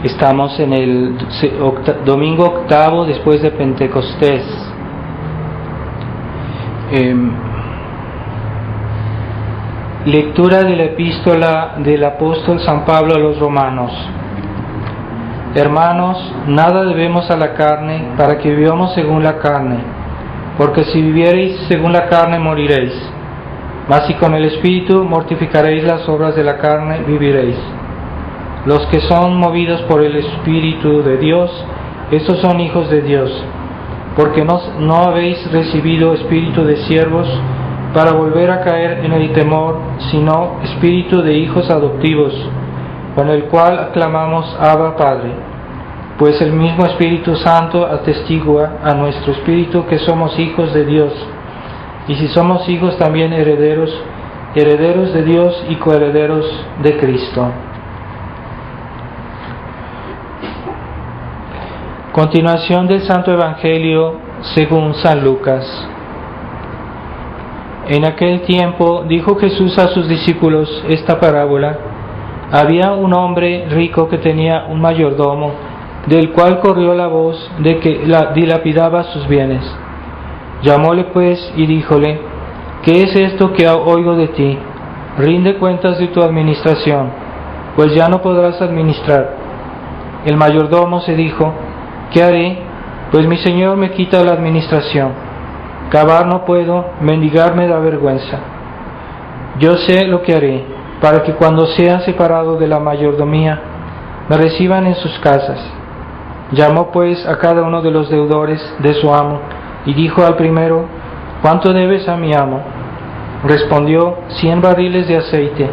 Estamos en el domingo octavo después de Pentecostés. Lectura de la epístola del apóstol San Pablo a los romanos. Hermanos, nada debemos a la carne para que vivamos según la carne, porque si viviereis según la carne moriréis, mas si con el Espíritu mortificaréis las obras de la carne, viviréis. Los que son movidos por el Espíritu de Dios, estos son hijos de Dios, porque no habéis recibido espíritu de siervos para volver a caer en el temor, sino espíritu de hijos adoptivos, con el cual aclamamos Abba Padre. Pues el mismo Espíritu Santo atestigua a nuestro espíritu que somos hijos de Dios, y si somos hijos también herederos de Dios y coherederos de Cristo. Continuación del Santo Evangelio según San Lucas. En aquel tiempo dijo Jesús a sus discípulos esta parábola. Había un hombre rico que tenía un mayordomo, del cual corrió la voz de que dilapidaba sus bienes. Llamóle pues y díjole: ¿qué es esto que oigo de ti? Rinde cuentas de tu administración, pues ya no podrás administrar. El mayordomo se dijo: ¿qué haré? Pues mi señor me quita la administración. Cavar no puedo, mendigar me da vergüenza. Yo sé lo que haré, para que cuando sea separado de la mayordomía, me reciban en sus casas. Llamó pues a cada uno de los deudores de su amo, y dijo al primero: ¿cuánto debes a mi amo? Respondió: 100 barriles de aceite.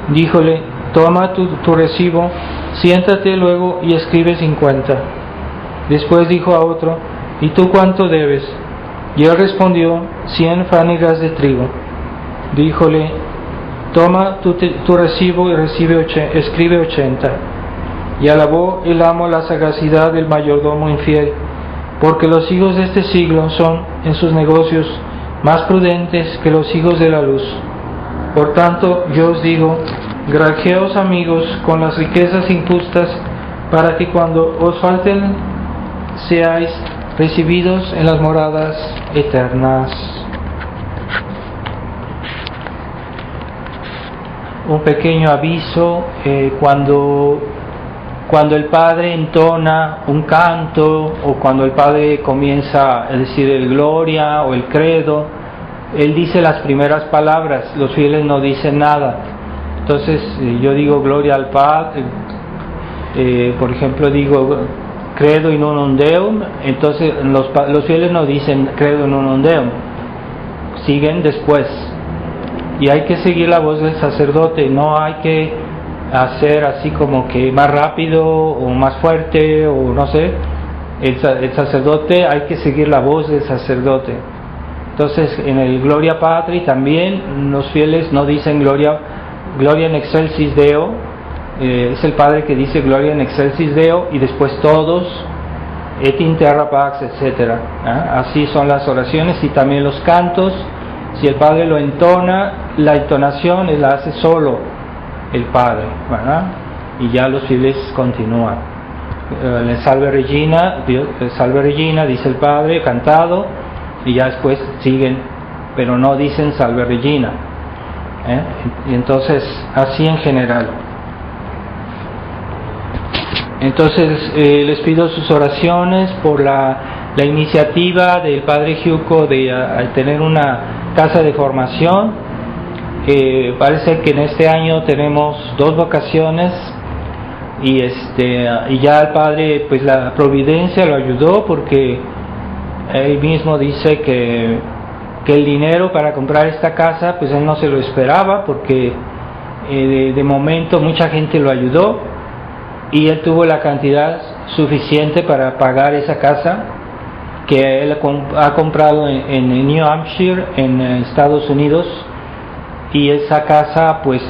Díjole: toma tu recibo, siéntate luego y escribe 50. Después dijo a otro: ¿y tú cuánto debes? Y él respondió: 100 fanegas de trigo. Díjole: toma tu recibo y escribe 80. Y alabó el amo la sagacidad del mayordomo infiel, porque los hijos de este siglo son en sus negocios más prudentes que los hijos de la luz. Por tanto, yo os digo, granjeaos amigos con las riquezas injustas, para que cuando os falten seáis recibidos en las moradas eternas. Un pequeño aviso: cuando el padre entona un canto, o cuando el padre comienza a decir el gloria o el credo, él dice las primeras palabras, los fieles no dicen nada. Entonces yo digo gloria al Padre, por ejemplo digo credo in unum Deum, entonces los fieles no dicen credo in unum Deum, siguen después. Y hay que seguir la voz del sacerdote, no hay que hacer así como que más rápido o más fuerte o no sé. El sacerdote, hay que seguir la voz del sacerdote. Entonces en el Gloria Patri también los fieles no dicen gloria in excelsis Deo, es el Padre que dice gloria in excelsis Deo, y después todos et in terra pax, etc. Así son las oraciones. Y también los cantos, si el Padre lo entona, la entonación la hace solo el Padre, ¿verdad? Y ya los fieles continúan. El Salve Regina, dice el Padre cantado, y ya después siguen, pero no dicen Salve Regina, y entonces así en general. Entonces les pido sus oraciones por la iniciativa del Padre Giuco de tener una casa de formación. Parece que en este año tenemos 2 vocaciones, y ya el Padre, pues la providencia lo ayudó, porque él mismo dice que el dinero para comprar esta casa, pues él no se lo esperaba, porque de momento mucha gente lo ayudó, y él tuvo la cantidad suficiente para pagar esa casa que él ha comprado en New Hampshire, en Estados Unidos. Y esa casa, pues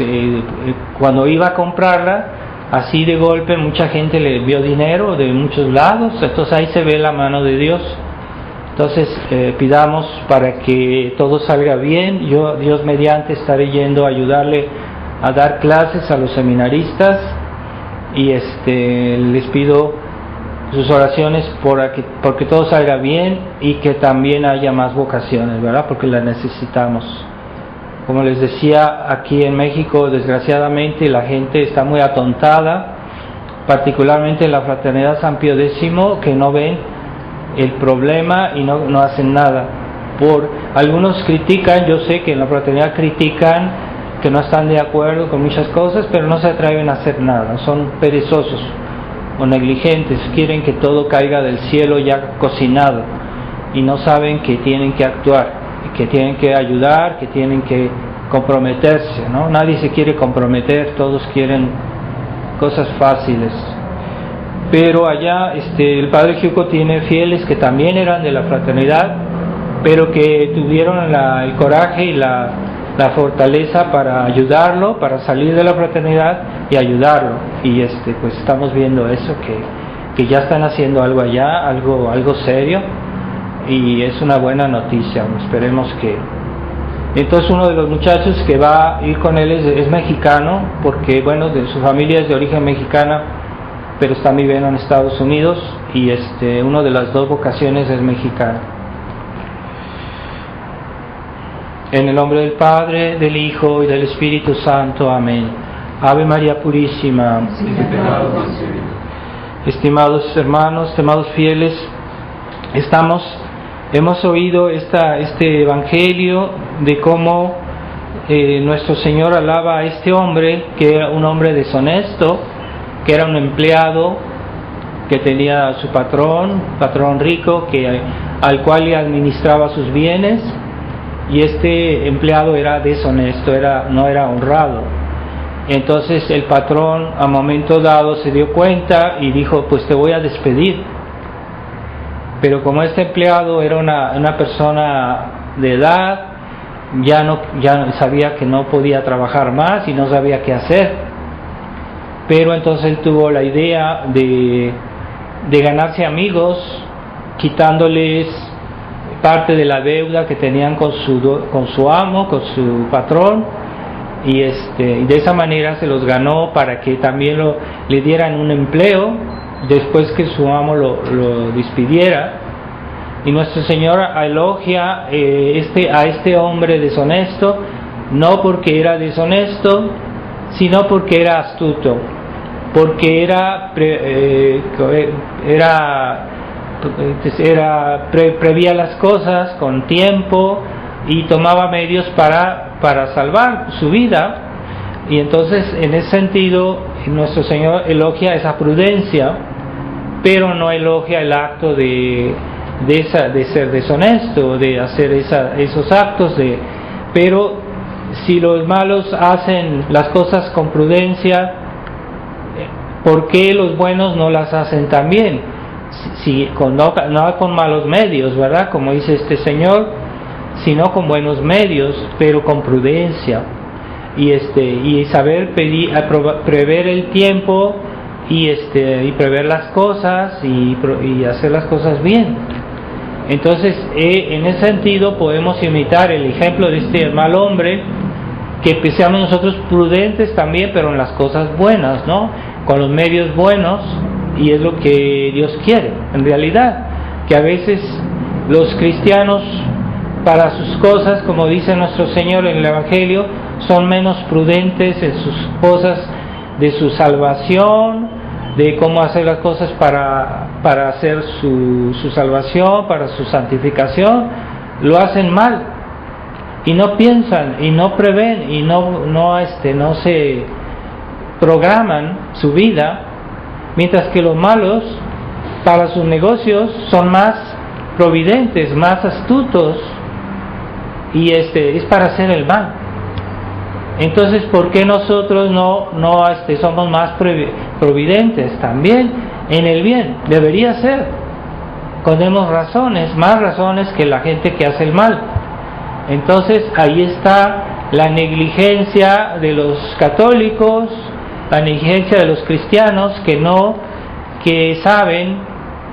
cuando iba a comprarla, así de golpe mucha gente le envió dinero de muchos lados. Entonces ahí se ve la mano de Dios. Entonces pidamos para que todo salga bien. Yo, Dios mediante, estaré yendo a ayudarle a dar clases a los seminaristas, y les pido sus oraciones porque todo salga bien y que también haya más vocaciones, ¿verdad? Porque las necesitamos. Como les decía, aquí en México desgraciadamente la gente está muy atontada, particularmente en la Fraternidad San Pío X, que no ven el problema y no hacen nada. Algunos critican, yo sé que en la fraternidad critican, que no están de acuerdo con muchas cosas, pero no se atreven a hacer nada, son perezosos o negligentes, quieren que todo caiga del cielo ya cocinado y no saben que tienen que actuar, que tienen que ayudar, que tienen que comprometerse, ¿no? Nadie se quiere comprometer, todos quieren cosas fáciles. Pero allá el Padre Giuco tiene fieles que también eran de la fraternidad, pero que tuvieron el coraje y la fortaleza para ayudarlo, para salir de la fraternidad y ayudarlo. Y pues estamos viendo eso, que ya están haciendo algo allá, algo serio, y es una buena noticia. Esperemos que... Entonces uno de los muchachos que va a ir con él es mexicano, porque bueno, de su familia es de origen mexicana, pero está viviendo en Estados Unidos, y uno de las dos vocaciones es mexicano. En el nombre del Padre, del Hijo y del Espíritu Santo. Amén. Ave María Purísima. Estimados hermanos, estimados fieles, hemos oído este evangelio de cómo nuestro Señor alaba a este hombre, que era un hombre deshonesto, que era un empleado, que tenía a su patrón rico, al cual le administraba sus bienes. Y este empleado era deshonesto, no era honrado. Entonces el patrón a momento dado se dio cuenta y dijo: pues te voy a despedir. Pero como este empleado era una persona de edad, ya sabía que no podía trabajar más y no sabía qué hacer. Pero entonces él tuvo la idea de ganarse amigos, quitándoles parte de la deuda que tenían con su amo, con su patrón, y de esa manera se los ganó para que también le dieran un empleo después que su amo lo despidiera. Y nuestro Señor elogia a este hombre deshonesto, no porque era deshonesto, sino porque era astuto, porque prevía las cosas con tiempo y tomaba medios para salvar su vida. Y entonces en ese sentido nuestro Señor elogia esa prudencia, pero no elogia el acto de ser deshonesto, de hacer esos actos pero si los malos hacen las cosas con prudencia, ¿por qué los buenos no las hacen también? No con malos medios, ¿verdad? Como dice este Señor, sino con buenos medios, pero con prudencia, y saber prever el tiempo, y prever las cosas y hacer las cosas bien. Entonces en ese sentido podemos imitar el ejemplo de este mal hombre, que seamos nosotros prudentes también, pero en las cosas buenas, ¿no? Con los medios buenos. Y es lo que Dios quiere, en realidad, que a veces los cristianos, para sus cosas, como dice nuestro Señor en el Evangelio, son menos prudentes en sus cosas de su salvación, de cómo hacer las cosas para hacer su salvación, para su santificación. Lo hacen mal y no piensan y no prevén y no se programan su vida. Mientras que los malos, para sus negocios, son más providentes, más astutos, y es para hacer el mal. Entonces, ¿por qué nosotros no somos más providentes también en el bien? Debería ser. Tenemos más razones que la gente que hace el mal. Entonces, ahí está la negligencia de los católicos, la negligencia de los cristianos que saben,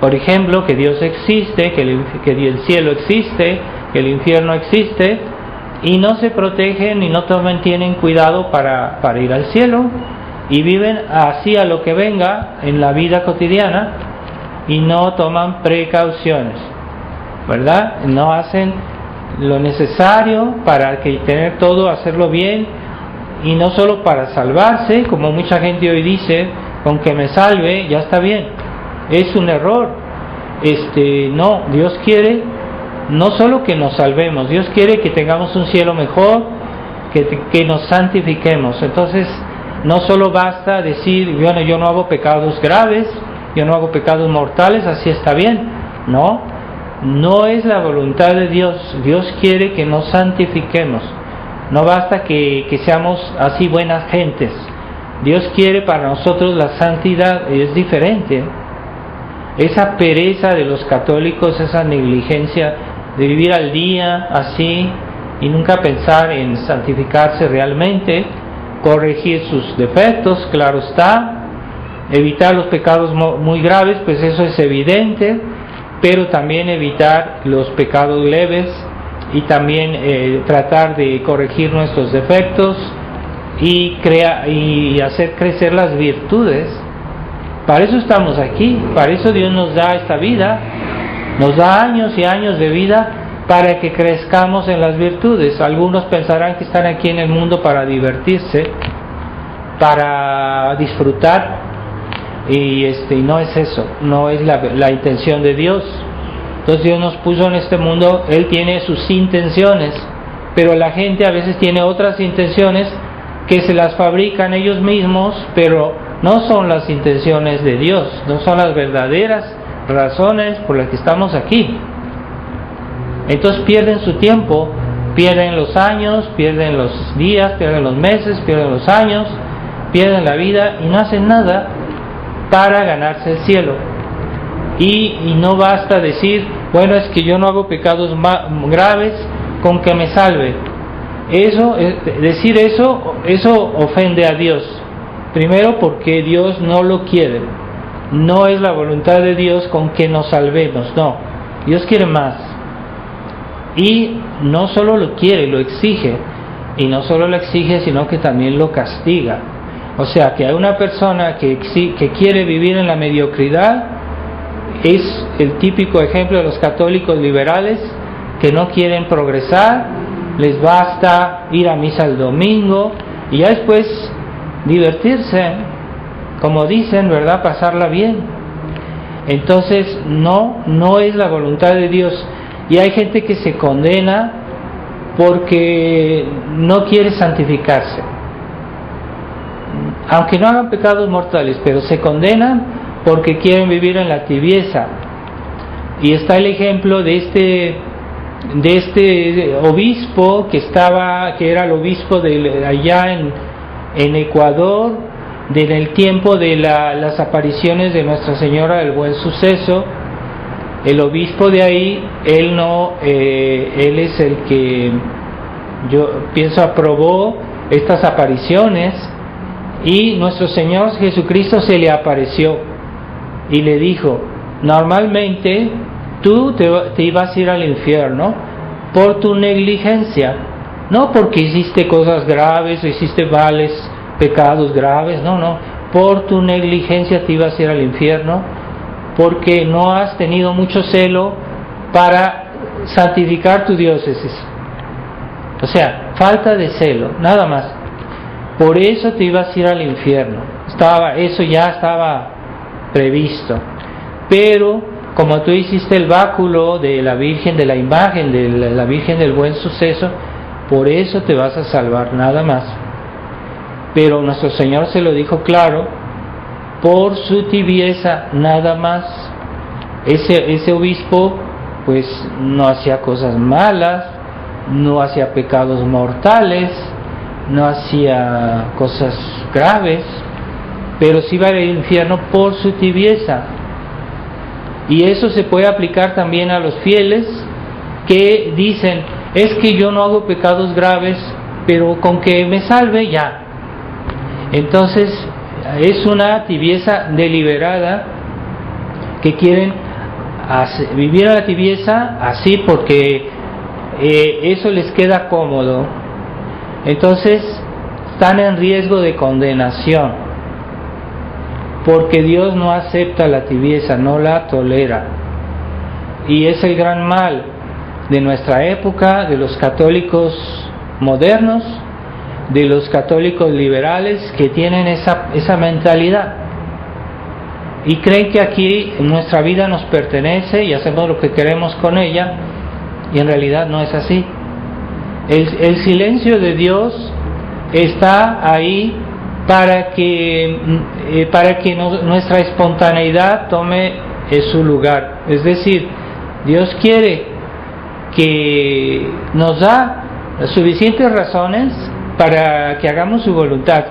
por ejemplo, que Dios existe, que el cielo existe, que el infierno existe, y no se protegen y no tienen cuidado para ir al cielo, y viven así a lo que venga en la vida cotidiana y no toman precauciones, ¿verdad? No hacen lo necesario para tener todo, hacerlo bien, y no solo para salvarse, como mucha gente hoy dice, con que me salve ya está bien. Es un error. No, Dios quiere no solo que nos salvemos, Dios quiere que tengamos un cielo mejor, que nos santifiquemos. Entonces no solo basta decir, bueno, yo no hago pecados graves, yo no hago pecados mortales, así está bien. No es la voluntad de Dios. Dios quiere que nos santifiquemos. No basta que seamos así buenas gentes. Dios quiere para nosotros la santidad, es diferente. Esa pereza de los católicos, esa negligencia de vivir al día así y nunca pensar en santificarse realmente, corregir sus defectos, claro está, evitar los pecados muy graves, pues eso es evidente, pero también evitar los pecados leves y también tratar de corregir nuestros defectos y hacer crecer las virtudes. Para eso estamos aquí, para eso Dios nos da esta vida, nos da años y años de vida para que crezcamos en las virtudes. Algunos pensarán que están aquí en el mundo para divertirse, para disfrutar, y no es eso, no es la intención de Dios. Entonces Dios nos puso en este mundo, Él tiene sus intenciones, pero la gente a veces tiene otras intenciones que se las fabrican ellos mismos, pero no son las intenciones de Dios, no son las verdaderas razones por las que estamos aquí. Entonces pierden su tiempo, pierden los años, pierden los días, pierden los meses, pierden los años, pierden la vida y no hacen nada para ganarse el cielo. Y no basta decir, bueno, es que yo no hago pecados graves, con que me salve. Decir eso ofende a Dios. Primero porque Dios no lo quiere. No es la voluntad de Dios con que nos salvemos, no. Dios quiere más. Y no solo lo quiere, lo exige. Y no solo lo exige, sino que también lo castiga. O sea, que hay una persona que quiere vivir en la mediocridad, es el típico ejemplo de los católicos liberales que no quieren progresar, les basta ir a misa el domingo y ya después divertirse, como dicen, ¿verdad? Pasarla bien. Entonces no es la voluntad de Dios. Y hay gente que se condena porque no quiere santificarse, aunque no hagan pecados mortales, pero se condenan porque quieren vivir en la tibieza. Y está el ejemplo de este obispo que era el obispo de allá en Ecuador, en el tiempo de las apariciones de Nuestra Señora del Buen Suceso. El obispo de ahí, él es el que yo pienso aprobó estas apariciones, y nuestro Señor Jesucristo se le apareció y le dijo, normalmente tú te ibas a ir al infierno por tu negligencia, no porque hiciste cosas graves o hiciste pecados graves, no, por tu negligencia te ibas a ir al infierno, porque no has tenido mucho celo para santificar tu diócesis. O sea, falta de celo, nada más. Por eso te ibas a ir al infierno. Eso ya estaba previsto. Pero como tú hiciste el báculo de la Virgen, de la imagen de la Virgen del Buen Suceso, por eso te vas a salvar, nada más. Pero nuestro Señor se lo dijo claro, por su tibieza, nada más. Ese obispo pues no hacía cosas malas, no hacía pecados mortales, no hacía cosas graves, pero sí iba al infierno por su tibieza. Y eso se puede aplicar también a los fieles que dicen, es que yo no hago pecados graves, pero con que me salve ya. Entonces es una tibieza deliberada, que quieren vivir a la tibieza así porque eso les queda cómodo. Entonces están en riesgo de condenación. porque Dios no acepta la tibieza, no la tolera. Y es el gran mal de nuestra época, de los católicos modernos, de los católicos liberales que tienen esa mentalidad y creen que aquí nuestra vida nos pertenece y hacemos lo que queremos con ella, y en realidad no es así. El silencio de Dios está ahí para que nuestra espontaneidad tome su lugar. Es decir, Dios quiere que nos da suficientes razones para que hagamos su voluntad,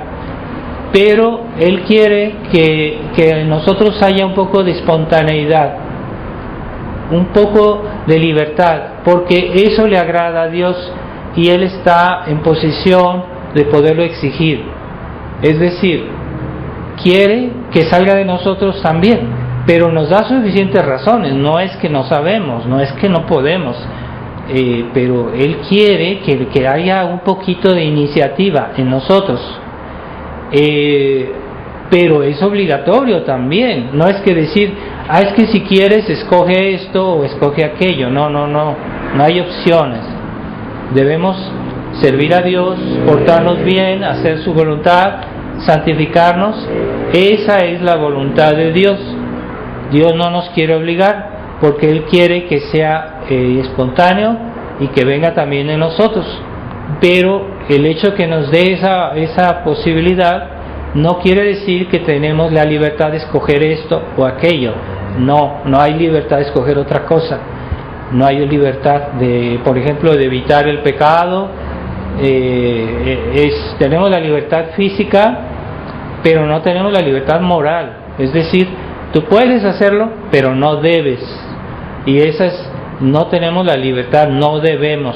pero Él quiere que en nosotros haya un poco de espontaneidad, un poco de libertad, porque eso le agrada a Dios y Él está en posición de poderlo exigir. Es decir, quiere que salga de nosotros también, pero nos da suficientes razones. No es que no sabemos, no es que no podemos, pero Él quiere que haya un poquito de iniciativa en nosotros. Pero es obligatorio también. No es que decir, es que si quieres escoge esto o escoge aquello. No hay opciones. Debemos servir a Dios, portarnos bien, hacer su voluntad, santificarnos. Esa es la voluntad de Dios. Dios no nos quiere obligar, porque Él quiere que sea espontáneo y que venga también en nosotros. Pero el hecho que nos dé esa posibilidad no quiere decir que tenemos la libertad de escoger esto o aquello. No hay libertad de escoger otra cosa. No hay libertad por ejemplo, de evitar el pecado. Tenemos la libertad física, pero no tenemos la libertad moral. Es decir, tú puedes hacerlo, pero no debes. Y no tenemos la libertad, no debemos.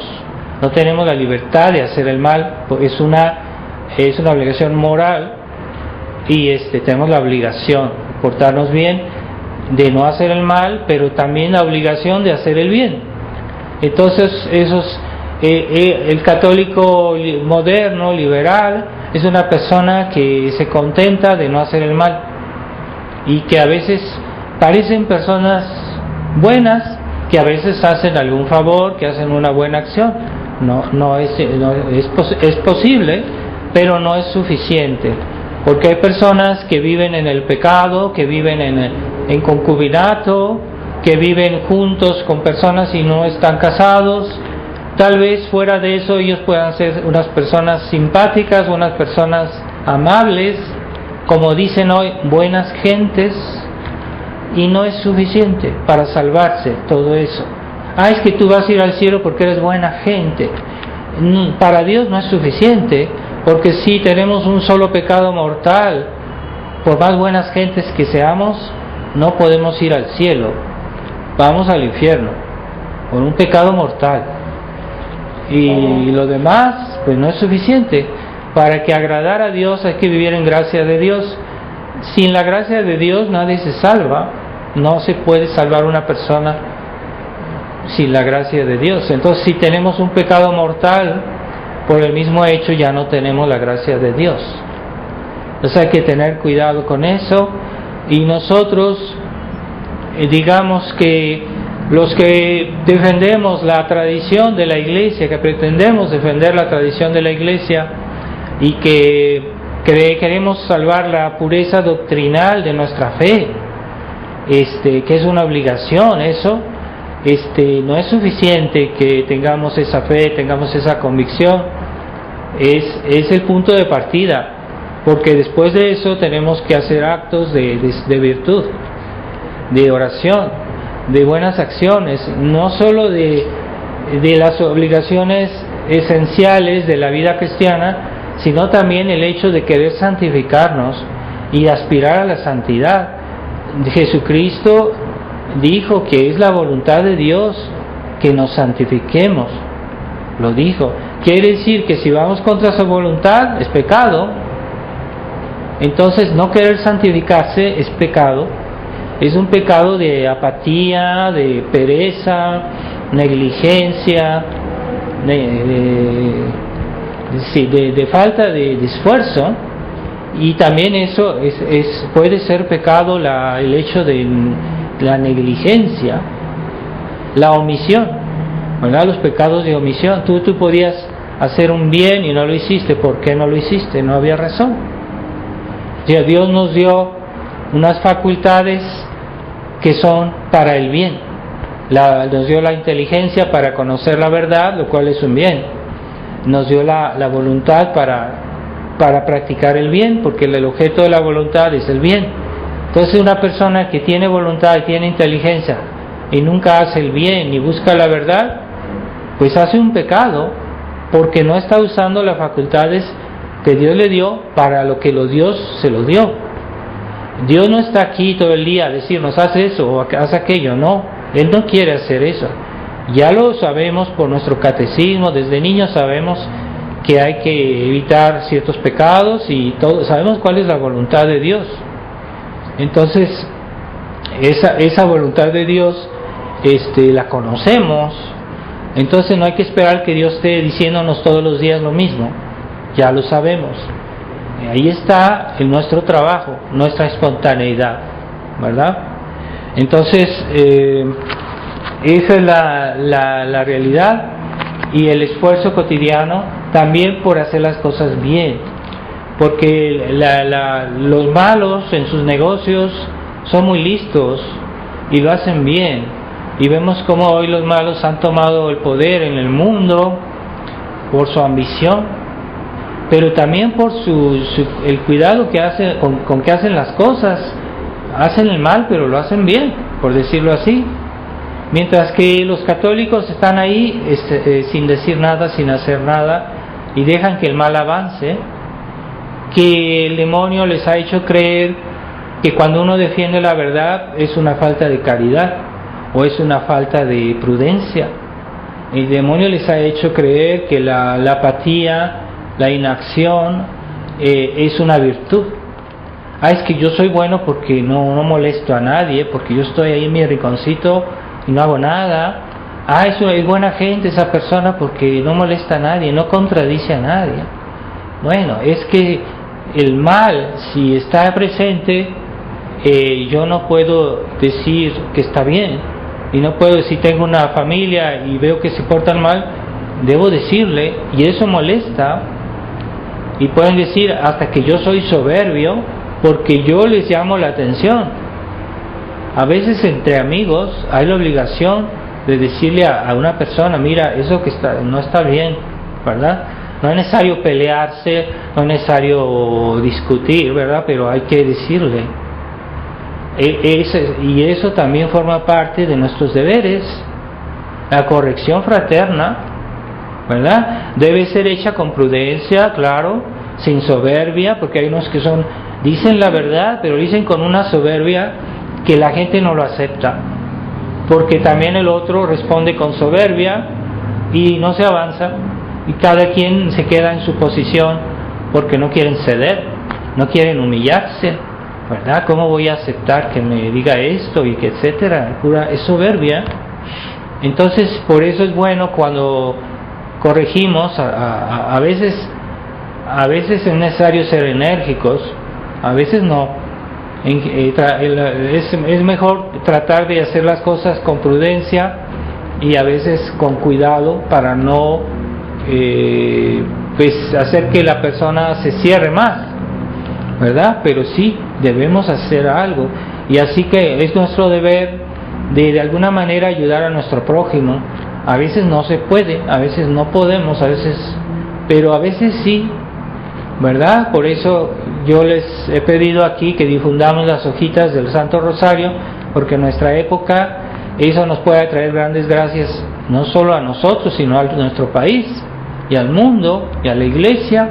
No tenemos la libertad de hacer el mal, es una obligación moral, y tenemos la obligación de portarnos bien, de no hacer el mal, pero también la obligación de hacer el bien. Entonces, el católico moderno, liberal, es una persona que se contenta de no hacer el mal, y que a veces parecen personas buenas, que a veces hacen algún favor, que hacen una buena acción. Es posible, pero no es suficiente, porque hay personas que viven en el pecado, que viven en concubinato, que viven juntos con personas y no están casados. Tal vez fuera de eso ellos puedan ser unas personas simpáticas, unas personas amables, como dicen hoy, buenas gentes, y no es suficiente para salvarse todo eso. Es que tú vas a ir al cielo porque eres buena gente. Para Dios no es suficiente, porque si tenemos un solo pecado mortal, por más buenas gentes que seamos, no podemos ir al cielo. Vamos al infierno por un pecado mortal. Y lo demás, pues no es suficiente. Para que agradar a Dios hay que vivir en gracia de Dios. Sin la gracia de Dios nadie se salva. No se puede salvar una persona sin la gracia de Dios. Entonces, si tenemos un pecado mortal, por el mismo hecho ya no tenemos la gracia de Dios. Entonces hay que tener cuidado con eso. Y nosotros, digamos que los que defendemos la tradición de la Iglesia, que pretendemos defender la tradición de la Iglesia y que queremos salvar la pureza doctrinal de nuestra fe, que es una obligación eso, no es suficiente que tengamos esa fe, tengamos esa convicción. Es el punto de partida, porque después de eso tenemos que hacer actos de virtud, de oración, de buenas acciones, no solo de las obligaciones esenciales de la vida cristiana, sino también el hecho de querer santificarnos y aspirar a la santidad. Jesucristo dijo que es la voluntad de Dios que nos santifiquemos, lo dijo. Quiere decir que si vamos contra su voluntad es pecado. Entonces no querer santificarse es pecado. Es un pecado de apatía, de pereza, negligencia, de falta de esfuerzo. Y también eso puede ser pecado el hecho de la negligencia, la omisión, ¿verdad? Los pecados de omisión. Tú podías hacer un bien y no lo hiciste. ¿Por qué no lo hiciste? No había razón. Ya Dios nos dio unas facultades que son para el bien. Nos dio la inteligencia para conocer la verdad, lo cual es un bien. Nos dio la voluntad para practicar el bien, porque el objeto de la voluntad es el bien. Entonces una persona que tiene voluntad y tiene inteligencia y nunca hace el bien ni busca la verdad, pues hace un pecado, porque no está usando las facultades que Dios le dio para lo que Dios se lo dio. Dios no está aquí todo el día a decirnos haz eso o haz aquello, no. Él no quiere hacer eso. Ya lo sabemos por nuestro catecismo, desde niños sabemos que hay que evitar ciertos pecados y sabemos cuál es la voluntad de Dios. Entonces esa voluntad de Dios la conocemos. Entonces no hay que esperar que Dios esté diciéndonos todos los días lo mismo, ya lo sabemos. Ahí está nuestro trabajo, nuestra espontaneidad, ¿verdad? Entonces esa es la realidad, y el esfuerzo cotidiano también por hacer las cosas bien, porque los malos en sus negocios son muy listos y lo hacen bien, y vemos cómo hoy los malos han tomado el poder en el mundo por su ambición, pero también por el cuidado que hacen con que hacen las cosas. Hacen el mal pero lo hacen bien, por decirlo así, mientras que los católicos están ahí sin decir nada, sin hacer nada, y dejan que el mal avance, que el demonio les ha hecho creer que cuando uno defiende la verdad es una falta de caridad o es una falta de prudencia. El demonio les ha hecho creer que la apatía, la inacción es una virtud. Es que yo soy bueno porque no molesto a nadie, porque yo estoy ahí en mi rinconcito y no hago nada. Eso es buena gente esa persona porque no molesta a nadie, no contradice a nadie. Bueno, es que el mal, si está presente, yo no puedo decir que está bien, y no puedo, si tengo una familia y veo que se portan mal, debo decirle, y eso molesta. Y pueden decir hasta que yo soy soberbio porque yo les llamo la atención. A veces entre amigos hay la obligación de decirle a una persona, mira, eso que no está bien, ¿verdad? No es necesario pelearse, no es necesario discutir, ¿verdad? Pero hay que decirle. Y eso también forma parte de nuestros deberes. La corrección fraterna, ¿verdad? Debe ser hecha con prudencia, claro, sin soberbia, porque hay unos que dicen la verdad, pero dicen con una soberbia que la gente no lo acepta, porque también el otro responde con soberbia y no se avanza, y cada quien se queda en su posición porque no quieren ceder, no quieren humillarse, ¿verdad? ¿Cómo voy a aceptar que me diga esto y que etcétera? Es soberbia. Entonces por eso es bueno cuando corregimos, a veces es necesario ser enérgicos, a veces no. Es mejor tratar de hacer las cosas con prudencia y a veces con cuidado para no hacer que la persona se cierre más, ¿verdad? Pero sí debemos hacer algo, y así que es nuestro deber de alguna manera ayudar a nuestro prójimo. A veces no se puede, a veces no podemos, pero a veces sí, ¿verdad? Por eso yo les he pedido aquí que difundamos las hojitas del Santo Rosario, porque en nuestra época eso nos puede traer grandes gracias, no solo a nosotros, sino a nuestro país y al mundo y a la Iglesia.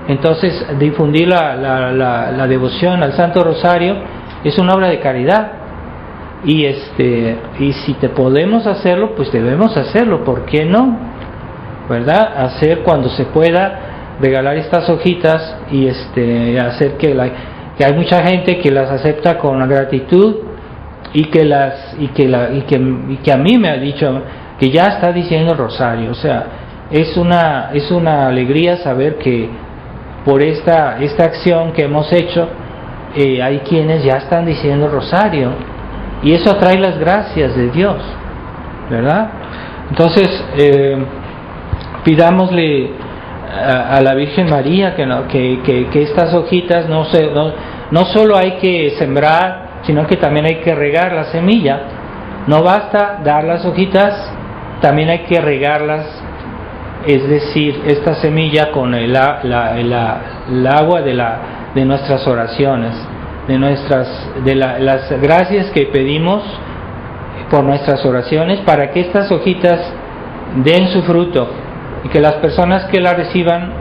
Entonces difundir la devoción al Santo Rosario es una obra de caridad, y si podemos hacerlo, pues debemos hacerlo. ¿Por qué no? ¿Verdad? Hacer cuando se pueda, regalar estas hojitas y hacer que hay mucha gente que las acepta con gratitud, y que a mí me ha dicho que ya está diciendo el rosario. O sea, es una alegría saber que por esta acción que hemos hecho, hay quienes ya están diciendo rosario, y eso atrae las gracias de Dios, ¿verdad? Entonces, pidámosle a la Virgen María que estas hojitas no solo hay que sembrar, sino que también hay que regar la semilla. No basta dar las hojitas, también hay que regarlas, es decir, esta semilla con el agua de nuestras oraciones, de las gracias que pedimos por nuestras oraciones, para que estas hojitas den su fruto y que las personas que las reciban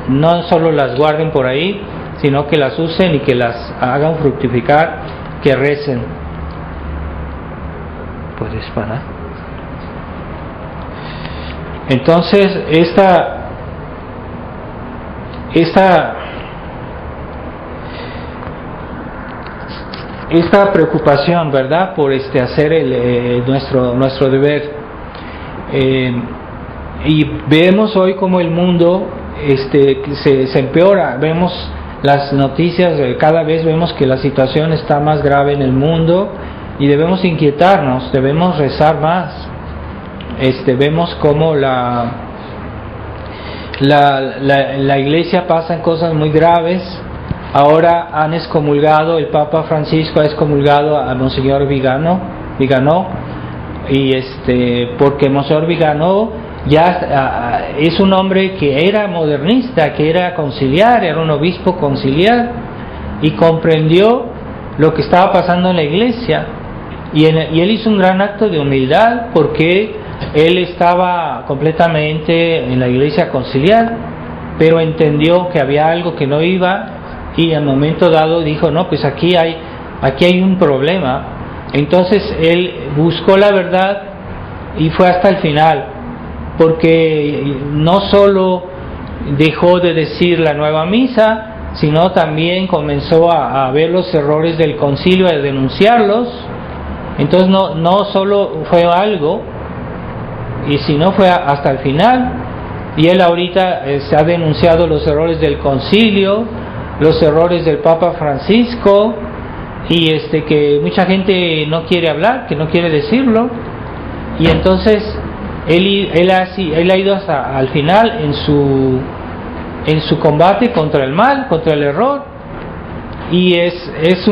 no solo las guarden por ahí, sino que las usen y que las hagan fructificar, que recen. ¿Puedes parar? Entonces, esta preocupación, ¿verdad?, por hacer nuestro deber, y vemos hoy como el mundo se empeora. Vemos las noticias, cada vez vemos que la situación está más grave en el mundo y debemos inquietarnos, debemos rezar más. Vemos como la iglesia pasan cosas muy graves. Ahora han excomulgado, el Papa Francisco ha excomulgado a Monseñor Viganò, y porque Monseñor Viganò ya es un hombre que era modernista, que era conciliar, era un obispo conciliar, y comprendió lo que estaba pasando en la iglesia, y él hizo un gran acto de humildad, porque él estaba completamente en la iglesia conciliar, pero entendió que había algo que no iba, y al momento dado dijo, no, pues aquí hay un problema. Entonces él buscó la verdad y fue hasta el final, porque no solo dejó de decir la nueva misa, sino también comenzó a ver los errores del concilio, a denunciarlos. Entonces no solo fue algo, y sino fue hasta el final. Y él ahorita se ha denunciado los errores del concilio, los errores del Papa Francisco, y que mucha gente no quiere hablar, que no quiere decirlo, y entonces él ha ido hasta al final en su combate contra el mal, contra el error, y es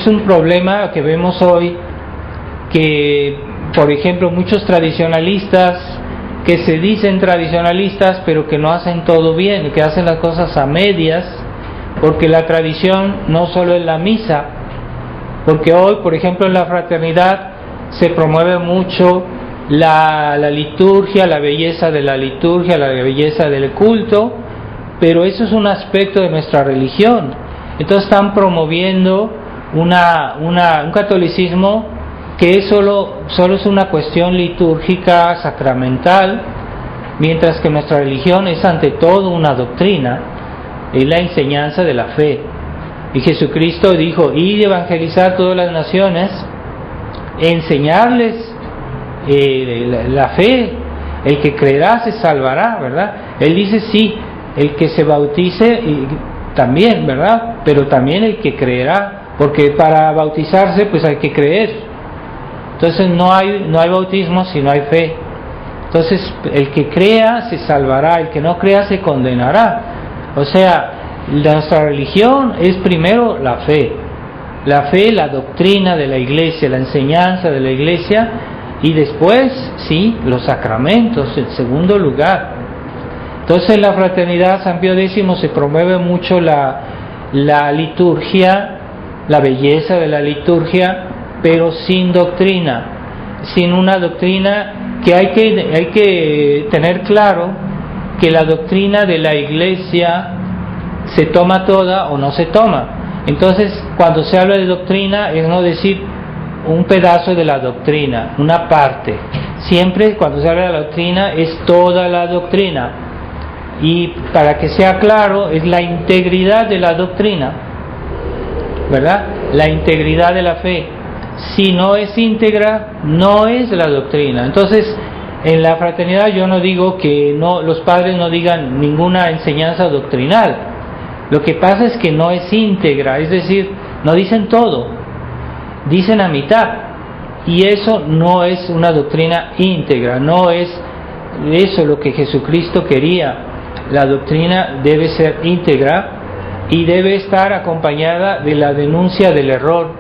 un problema que vemos hoy, que por ejemplo muchos tradicionalistas que se dicen tradicionalistas pero que no hacen todo bien, que hacen las cosas a medias, porque la tradición no solo es la misa, porque hoy por ejemplo en la fraternidad se promueve mucho la liturgia, la belleza de la liturgia, la belleza del culto, pero eso es un aspecto de nuestra religión. Entonces están promoviendo un catolicismo que solo es una cuestión litúrgica, sacramental, mientras que nuestra religión es ante todo una doctrina, es la enseñanza de la fe. Y Jesucristo dijo, id y evangelizar todas las naciones, enseñarles la fe, el que creerá se salvará, ¿verdad? Él dice sí, el que se bautice también, ¿verdad? Pero también el que creerá, porque para bautizarse pues hay que creer. Entonces no hay bautismo si no hay fe. Entonces el que crea se salvará, el que no crea se condenará. O sea, nuestra religión es primero la fe, la doctrina de la iglesia, la enseñanza de la iglesia, y después sí, los sacramentos en segundo lugar. Entonces en la fraternidad San Pío X se promueve mucho la liturgia, la belleza de la liturgia, pero sin doctrina, sin una doctrina que hay que tener claro que la doctrina de la iglesia se toma toda o no se toma. Entonces cuando se habla de doctrina es no decir un pedazo de la doctrina, una parte. Siempre cuando se habla de la doctrina es toda la doctrina, y para que sea claro es la integridad de la doctrina, ¿verdad? La integridad de la fe. Si no es íntegra, no es la doctrina. Entonces en la fraternidad yo no digo que los padres no digan ninguna enseñanza doctrinal. Lo que pasa es que no es íntegra, es decir, no dicen todo, dicen a mitad, y eso no es una doctrina íntegra, no es eso lo que Jesucristo quería. La doctrina debe ser íntegra y debe estar acompañada de la denuncia del error,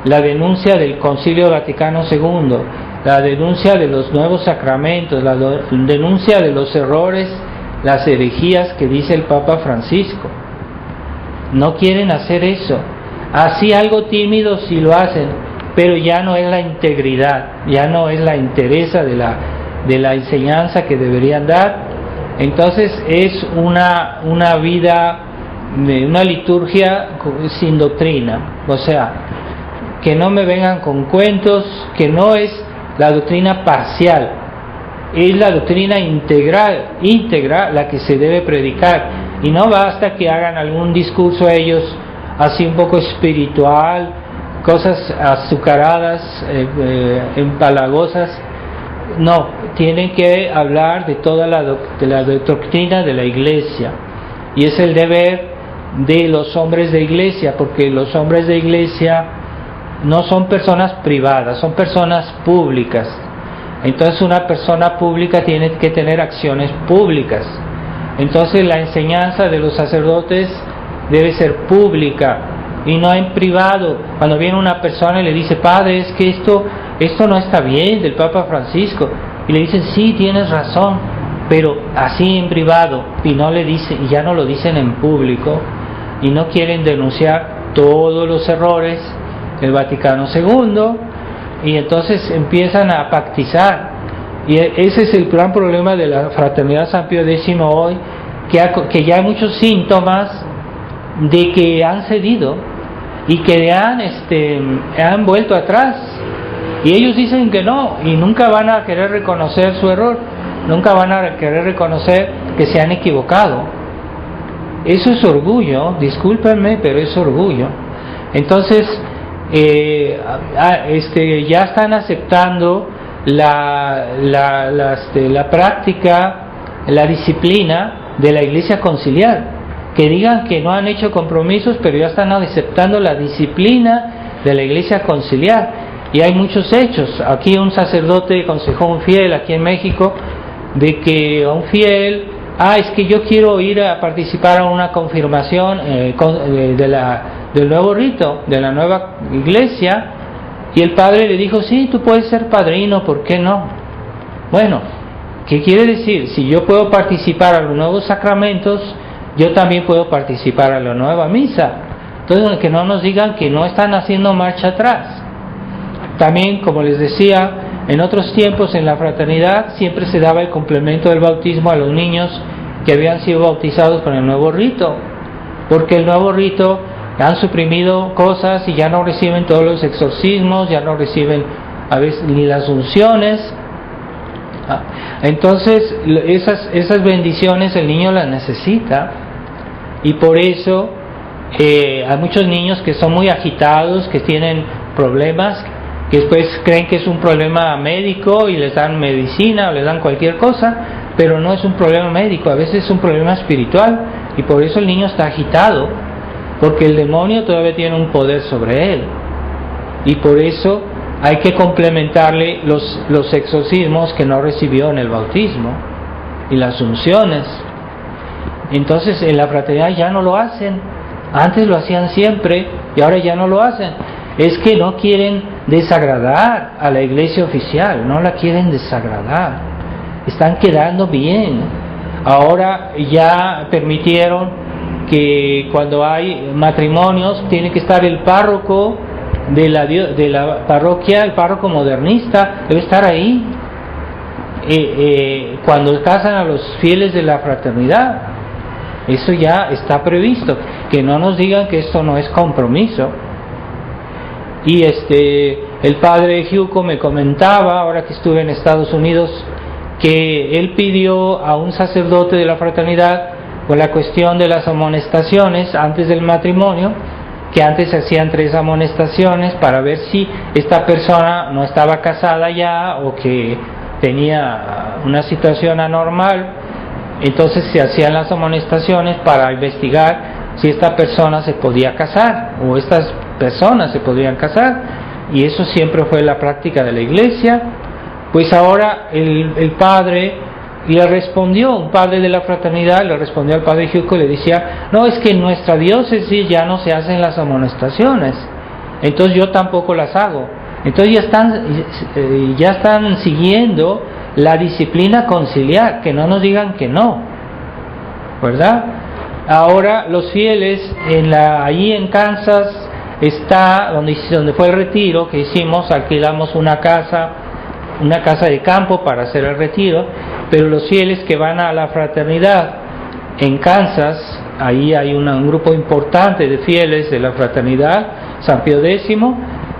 la denuncia del Concilio Vaticano II, la denuncia de los nuevos sacramentos, la denuncia de los errores, las herejías que dice el Papa Francisco. No quieren hacer eso. Así algo tímido sí lo hacen, pero ya no es la integridad, ya no es la entereza de la enseñanza que deberían dar. Entonces es una vida, una liturgia sin doctrina, o sea, que no me vengan con cuentos, que no es la doctrina parcial, es la doctrina íntegra la que se debe predicar, y no basta que hagan algún discurso ellos así un poco espiritual, cosas azucaradas, empalagosas. No, tienen que hablar de toda la doctrina de la Iglesia, y es el deber de los hombres de Iglesia, porque los hombres de Iglesia no son personas privadas, son personas públicas. Entonces una persona pública tiene que tener acciones públicas. Entonces la enseñanza de los sacerdotes debe ser pública y no en privado. Cuando viene una persona y le dice: padre, es que esto no está bien del Papa Francisco, y le dicen: sí, tienes razón, pero así en privado, y no le dicen, y ya no lo dicen en público, y no quieren denunciar todos los errores del Vaticano II, y entonces empiezan a pactizar. Y ese es el gran problema de la Fraternidad San Pío X hoy, que ya hay muchos síntomas de que han cedido y que han vuelto atrás, y ellos dicen que no, y nunca van a querer reconocer su error, nunca van a querer reconocer que se han equivocado. Eso es orgullo, discúlpenme, pero es orgullo. Entonces ya están aceptando la práctica, la disciplina de la Iglesia conciliar. Que digan que no han hecho compromisos, pero ya están aceptando la disciplina de la Iglesia conciliar. Y hay muchos hechos. Aquí un sacerdote aconsejó a un fiel aquí en México, de que a un fiel: es que yo quiero ir a participar a una confirmación del nuevo rito, de la nueva iglesia. Y el padre le dijo: sí, tú puedes ser padrino, ¿por qué no? Bueno, ¿qué quiere decir? Si yo puedo participar a los nuevos sacramentos, yo también puedo participar a la nueva misa. Entonces, que no nos digan que no están haciendo marcha atrás. También, como les decía, en otros tiempos en la fraternidad siempre se daba el complemento del bautismo a los niños que habían sido bautizados con el nuevo rito, porque el nuevo rito han suprimido cosas y ya no reciben todos los exorcismos, ya no reciben a veces ni las unciones. Entonces esas bendiciones el niño las necesita, y por eso hay muchos niños que son muy agitados, que tienen problemas, que después creen que es un problema médico y les dan medicina o les dan cualquier cosa, pero no es un problema médico, a veces es un problema espiritual, y por eso el niño está agitado, porque el demonio todavía tiene un poder sobre él, y por eso hay que complementarle los exorcismos que no recibió en el bautismo y las unciones. Entonces en la fraternidad ya no lo hacen. Antes lo hacían siempre y ahora ya no lo hacen. Es que no quieren desagradar a la iglesia oficial, no la quieren desagradar. Están quedando bien. Ahora ya permitieron que cuando hay matrimonios tiene que estar el párroco de la parroquia, el párroco modernista, debe estar ahí cuando casan a los fieles de la fraternidad. Eso ya está previsto, que no nos digan que esto no es compromiso. Y el padre Giuco me comentaba, ahora que estuve en Estados Unidos, que él pidió a un sacerdote de la fraternidad con la cuestión de las amonestaciones antes del matrimonio, que antes se hacían 3 amonestaciones para ver si esta persona no estaba casada ya, o que tenía una situación anormal, entonces se hacían las amonestaciones para investigar si esta persona se podía casar o estas personas se podían casar, y eso siempre fue la práctica de la iglesia. Pues ahora el padre le respondió, un padre de la fraternidad le respondió al padre Giuco y le decía: no, es que en nuestra diócesis ya no se hacen las amonestaciones, entonces yo tampoco las hago. Entonces ya están siguiendo la disciplina conciliar, que no nos digan que no, ¿verdad? Ahora los fieles allí en Kansas está donde fue el retiro que hicimos, alquilamos una casa de campo para hacer el retiro, pero los fieles que van a la fraternidad en Kansas, ahí hay un grupo importante de fieles de la fraternidad San Pío X,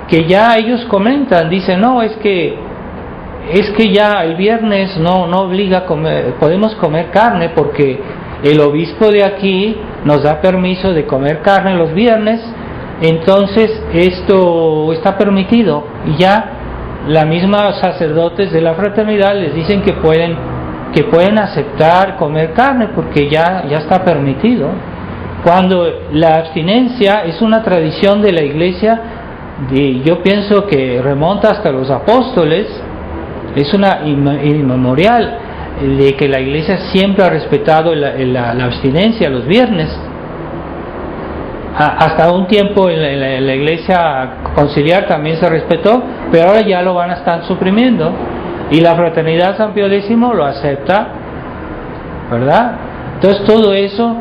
que ya ellos comentan, dicen: no, es que ya el viernes no obliga a comer, podemos comer carne porque el obispo de aquí nos da permiso de comer carne los viernes, entonces esto está permitido, y ya la misma sacerdotes de la fraternidad les dicen que pueden aceptar comer carne porque ya está permitido, cuando la abstinencia es una tradición de la iglesia, yo pienso que remonta hasta los apóstoles, es una inmemorial de que la iglesia siempre ha respetado la abstinencia los viernes. Hasta un tiempo en la iglesia conciliar también se respetó, pero ahora ya lo van a estar suprimiendo, y la fraternidad San Pío X lo acepta, ¿verdad? Entonces todo eso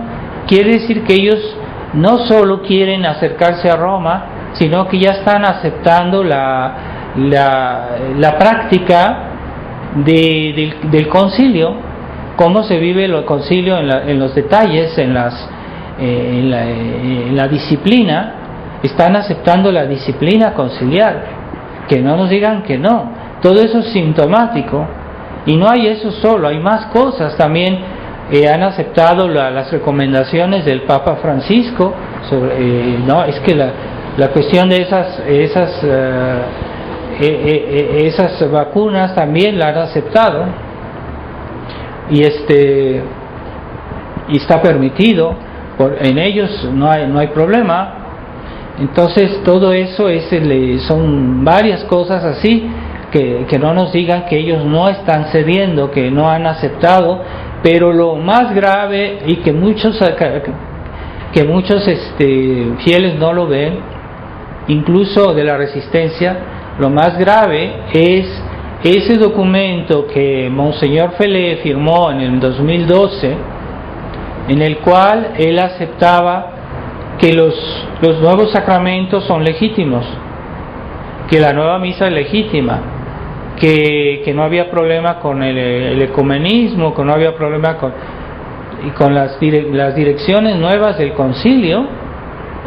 quiere decir que ellos no solo quieren acercarse a Roma, sino que ya están aceptando la práctica del concilio, cómo se vive el concilio en los detalles, en la disciplina. Están aceptando la disciplina conciliar, que no nos digan que no. Todo eso es sintomático, y no hay eso solo, hay más cosas también. Han aceptado las recomendaciones del Papa Francisco sobre, no, es que la cuestión de esas vacunas también la han aceptado, y está permitido, en ellos no hay problema. Entonces todo eso son varias cosas así, que no nos digan que ellos no están cediendo, que no han aceptado. Pero lo más grave, y que muchos fieles no lo ven, incluso de la resistencia, lo más grave es ese documento que Monseñor Felé firmó en el 2012, en el cual él aceptaba que los nuevos sacramentos son legítimos, que la nueva misa es legítima, que no había problema con el ecumenismo, que no había problema con las direcciones nuevas del concilio.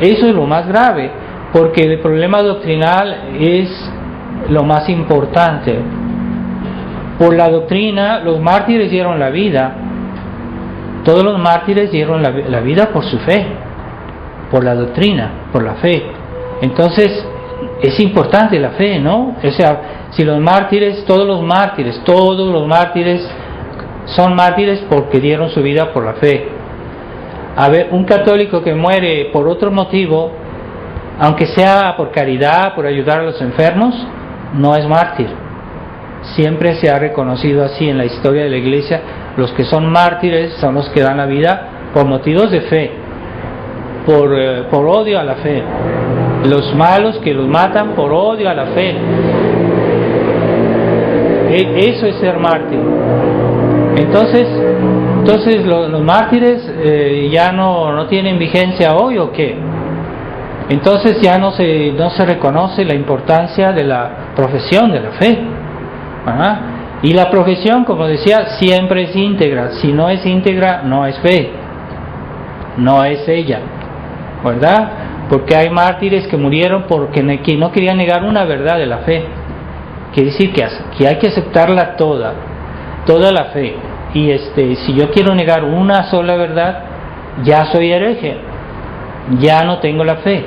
Eso es lo más grave, porque el problema doctrinal es lo más importante. Por la doctrina, los mártires dieron la vida, todos los mártires dieron la vida por su fe, por la doctrina, por la fe. Entonces es importante la fe, ¿no? O sea, si los mártires, todos los mártires son mártires porque dieron su vida por la fe. A ver, un católico que muere por otro motivo, aunque sea por caridad, por ayudar a los enfermos, no es mártir. Siempre se ha reconocido así en la historia de la iglesia. Los que son mártires son los que dan la vida por motivos de fe, por odio a la fe. Los malos que los matan por odio a la fe. Eso es ser mártir. Entonces los mártires ya no tienen vigencia hoy, ¿o qué? Entonces ya no se reconoce la importancia de la profesión de la fe, ¿verdad? Y la profesión, como decía, siempre es íntegra. Si no es íntegra, no es fe, no es ella, ¿verdad? Porque hay mártires que murieron porque no querían negar una verdad de la fe. Quiere decir que hay que aceptarla toda la fe. Y si yo quiero negar una sola verdad, ya soy hereje, ya no tengo la fe.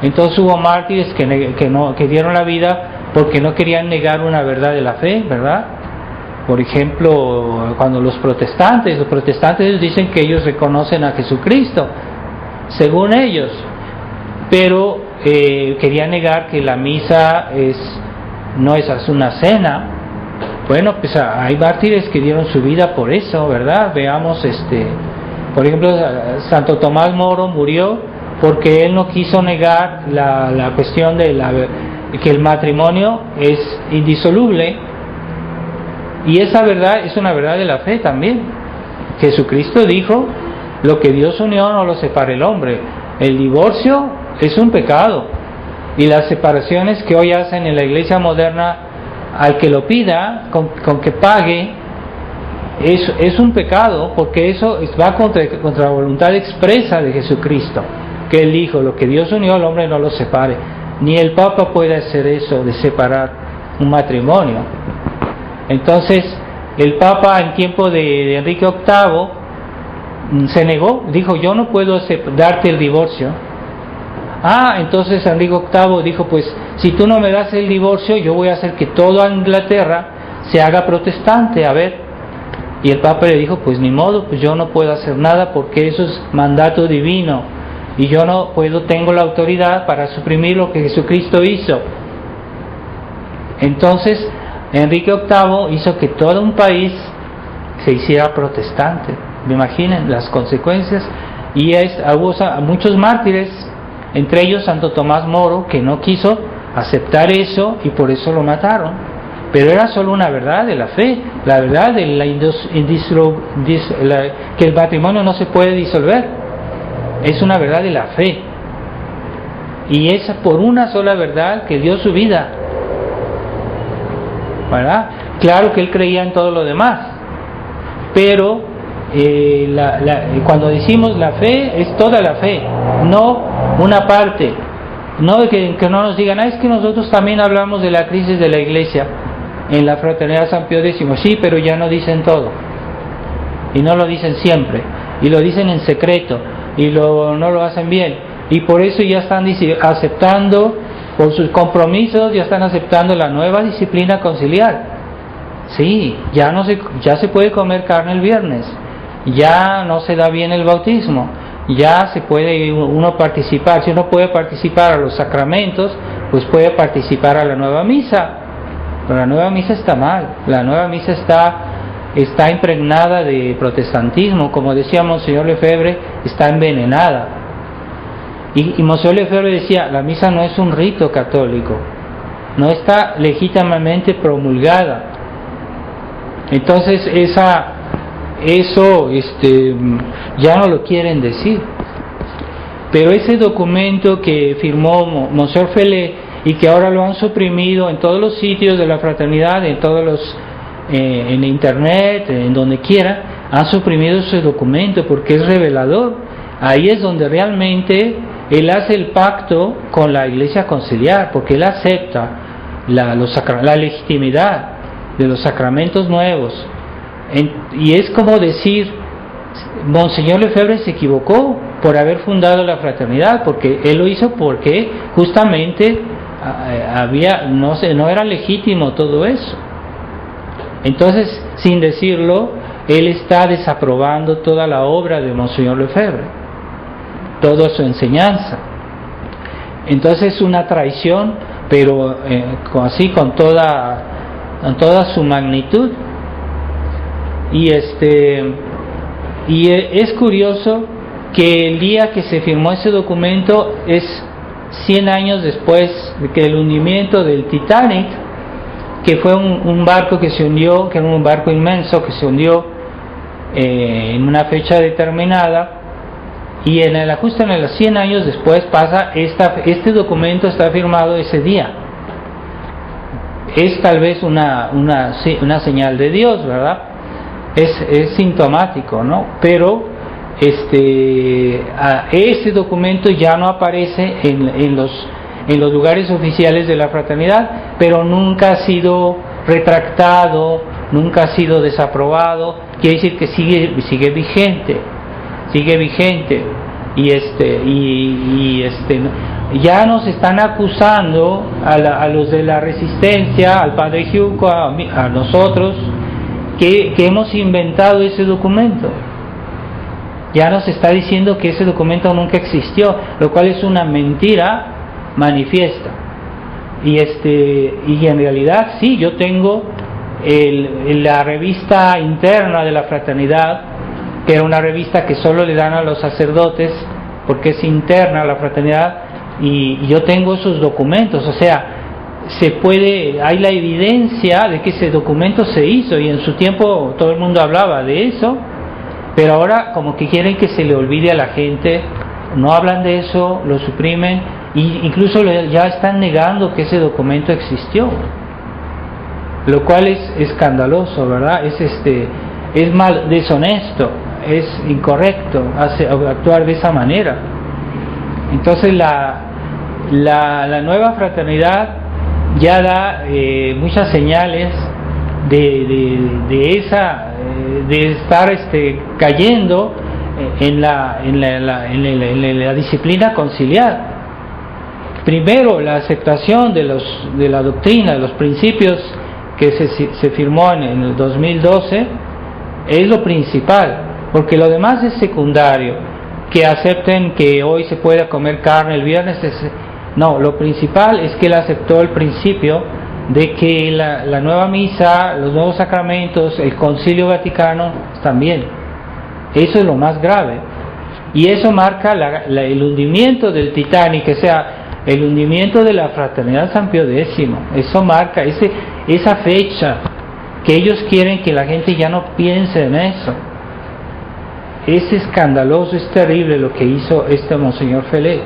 Entonces hubo mártires que dieron la vida porque no querían negar una verdad de la fe, ¿verdad? Por ejemplo, cuando los protestantes dicen que ellos reconocen a Jesucristo, según ellos, pero querían negar que la misa no es una cena. Bueno, pues hay mártires que dieron su vida por eso, ¿verdad? Veamos, por ejemplo, Santo Tomás Moro murió porque él no quiso negar la cuestión de que el matrimonio es indisoluble, y esa verdad es una verdad de la fe también. Jesucristo dijo: lo que Dios unió no lo separe el hombre. El divorcio es un pecado, y las separaciones que hoy hacen en la iglesia moderna, al que lo pida, con que pague, es un pecado, porque eso va contra la voluntad expresa de Jesucristo, que Él dijo: lo que Dios unió el hombre no lo separe. Ni el Papa puede hacer eso de separar un matrimonio. Entonces el Papa en tiempo de Enrique VIII se negó, dijo: yo no puedo darte el divorcio. Entonces Enrique VIII dijo: pues si tú no me das el divorcio, yo voy a hacer que toda Inglaterra se haga protestante, a ver. Y el Papa le dijo: pues ni modo, pues yo no puedo hacer nada, porque eso es mandato divino, y yo no puedo, tengo la autoridad para suprimir lo que Jesucristo hizo. Entonces Enrique VIII hizo que todo un país se hiciera protestante. Me imaginen las consecuencias. Y hubo muchos mártires, entre ellos Santo Tomás Moro, que no quiso aceptar eso, y por eso lo mataron. Pero era solo una verdad de la fe, la verdad de que el matrimonio no se puede disolver. Es una verdad de la fe, y es por una sola verdad que dio su vida, ¿verdad? Claro que él creía en todo lo demás, pero cuando decimos la fe, es toda la fe, no una parte. No que no nos digan: es que nosotros también hablamos de la crisis de la iglesia en la Fraternidad San Pío X. Sí, pero ya no dicen todo, y no lo dicen siempre, y lo dicen en secreto, y no lo hacen bien, y por eso ya están aceptando, por sus compromisos, ya están aceptando la nueva disciplina conciliar. Sí, ya se puede comer carne el viernes, ya no se da bien el bautismo, ya se puede uno participar. Si uno puede participar a los sacramentos, pues puede participar a la nueva misa. Pero la nueva misa está mal, la nueva misa está impregnada de protestantismo, como decía Monseñor Lefebvre, está envenenada. Y Monseñor Lefebvre decía: la misa no es un rito católico, no está legítimamente promulgada. Entonces eso ya no lo quieren decir. Pero ese documento que firmó Monseñor Felé, y que ahora lo han suprimido en todos los sitios de la fraternidad, en internet, en donde quiera, han suprimido ese documento porque es revelador. Ahí es donde realmente él hace el pacto con la iglesia conciliar, porque él acepta la legitimidad de los sacramentos nuevos. Y es como decir: Monseñor Lefebvre se equivocó por haber fundado la fraternidad, porque él lo hizo porque justamente no era legítimo todo eso. Entonces, sin decirlo, él está desaprobando toda la obra de Monseñor Lefebvre, toda su enseñanza. Entonces es una traición, pero así con toda su magnitud. Y es curioso que el día que se firmó ese documento es 100 años después de que el hundimiento del Titanic, que fue un barco que se hundió, que era un barco inmenso que se hundió en una fecha determinada, y justo en los 100 años después pasa este documento está firmado ese día. Es tal vez una señal de Dios, ¿verdad? Es sintomático, ¿no? Pero ese documento ya no aparece en los lugares oficiales de la fraternidad, pero nunca ha sido retractado, nunca ha sido desaprobado. Quiere decir que sigue vigente, y ya nos están acusando a los de la resistencia, al padre Giuco, a nosotros, que hemos inventado ese documento. Ya nos está diciendo que ese documento nunca existió, lo cual es una mentira manifiesta. Y en realidad sí, yo tengo la revista interna de la fraternidad, que era una revista que solo le dan a los sacerdotes porque es interna a la fraternidad, y yo tengo esos documentos. O sea, hay la evidencia de que ese documento se hizo, y en su tiempo todo el mundo hablaba de eso, pero ahora como que quieren que se le olvide a la gente, no hablan de eso, lo suprimen, e incluso ya están negando que ese documento existió, lo cual es escandaloso, ¿verdad? Es mal, deshonesto, es incorrecto actuar de esa manera. Entonces la nueva fraternidad ya da muchas señales de estar cayendo en la disciplina conciliar. Primero, la aceptación de la doctrina, de los principios que se firmó en el 2012 es lo principal, porque lo demás es secundario. Que acepten que hoy se pueda comer carne el viernes, no, lo principal es que él aceptó el principio de que la nueva misa, los nuevos sacramentos, el Concilio Vaticano también. Eso es lo más grave, y eso marca el hundimiento del Titanic, o sea, el hundimiento de la fraternidad San Pío X. Eso marca esa fecha que ellos quieren que la gente ya no piense en eso. Es escandaloso, es terrible lo que hizo Monseñor Felé.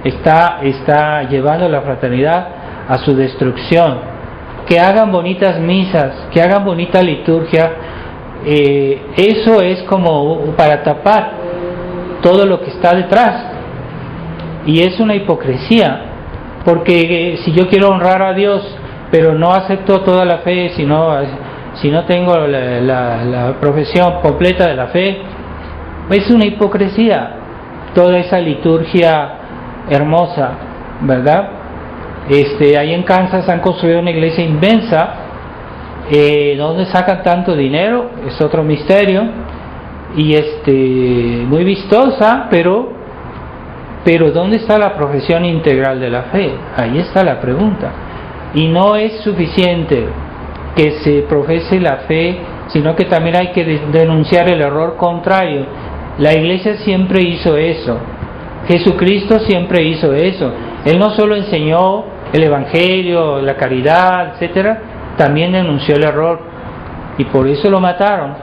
Está llevando la fraternidad a su destrucción. Que hagan bonitas misas, que hagan bonita liturgia, eso es como para tapar todo lo que está detrás, y es una hipocresía, porque si yo quiero honrar a Dios pero no acepto toda la fe, si no tengo la profesión completa de la fe, es una hipocresía toda esa liturgia hermosa, ¿verdad? Ahí en Kansas han construido una iglesia inmensa. ¿Dónde sacan tanto dinero? Es otro misterio. Y muy vistosa, pero ¿dónde está la profesión integral de la fe? Ahí está la pregunta. Y no es suficiente que se profese la fe, sino que también hay que denunciar el error contrario. La iglesia siempre hizo eso, Jesucristo siempre hizo eso. Él no solo enseñó el evangelio, la caridad, etcétera, también denunció el error, y por eso lo mataron.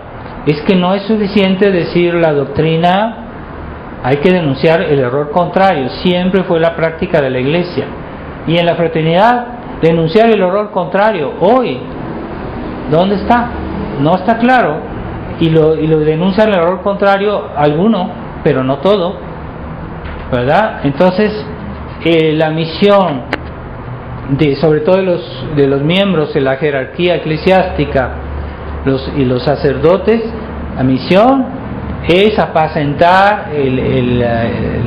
Es que no es suficiente decir la doctrina, hay que denunciar el error contrario. Siempre fue la práctica de la iglesia, y en la fraternidad denunciar el error contrario. Hoy, ¿dónde está? No está claro, y lo denuncian el error contrario alguno, pero no todo, ¿verdad? Entonces la misión sobre todo de los miembros de la jerarquía eclesiástica y los sacerdotes, la misión es apacentar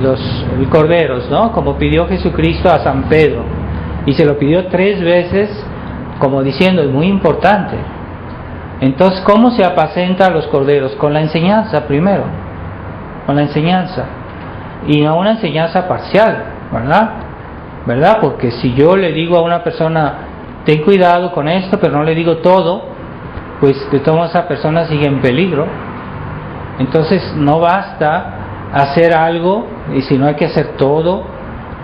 los corderos, ¿no? Como pidió Jesucristo a San Pedro, y se lo pidió 3 veces, como diciendo, es muy importante. Entonces, ¿cómo se apacenta a los corderos? Con la enseñanza primero, con la enseñanza, y no una enseñanza parcial, ¿verdad? Porque si yo le digo a una persona, ten cuidado con esto, pero no le digo todo, pues de todas esa persona sigue en peligro. Entonces no basta hacer algo, y sino hay que hacer todo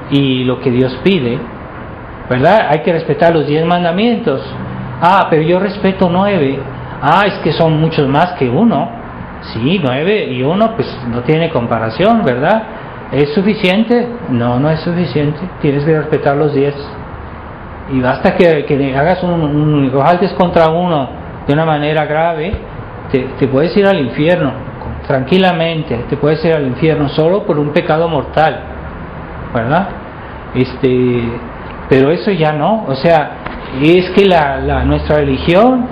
y lo que Dios pide, ¿verdad? Hay que respetar los 10 mandamientos. Pero yo respeto 9. Es que son muchos más que 1. Sí, 9 y 1 pues no tiene comparación, ¿verdad? ¿Es suficiente? No es suficiente. Tienes que respetar los 10. Y basta que hagas lo altes contra uno de una manera grave, te puedes ir al infierno, tranquilamente, te puedes ir al infierno solo por un pecado mortal, ¿verdad? Pero eso ya no, o sea, es que nuestra religión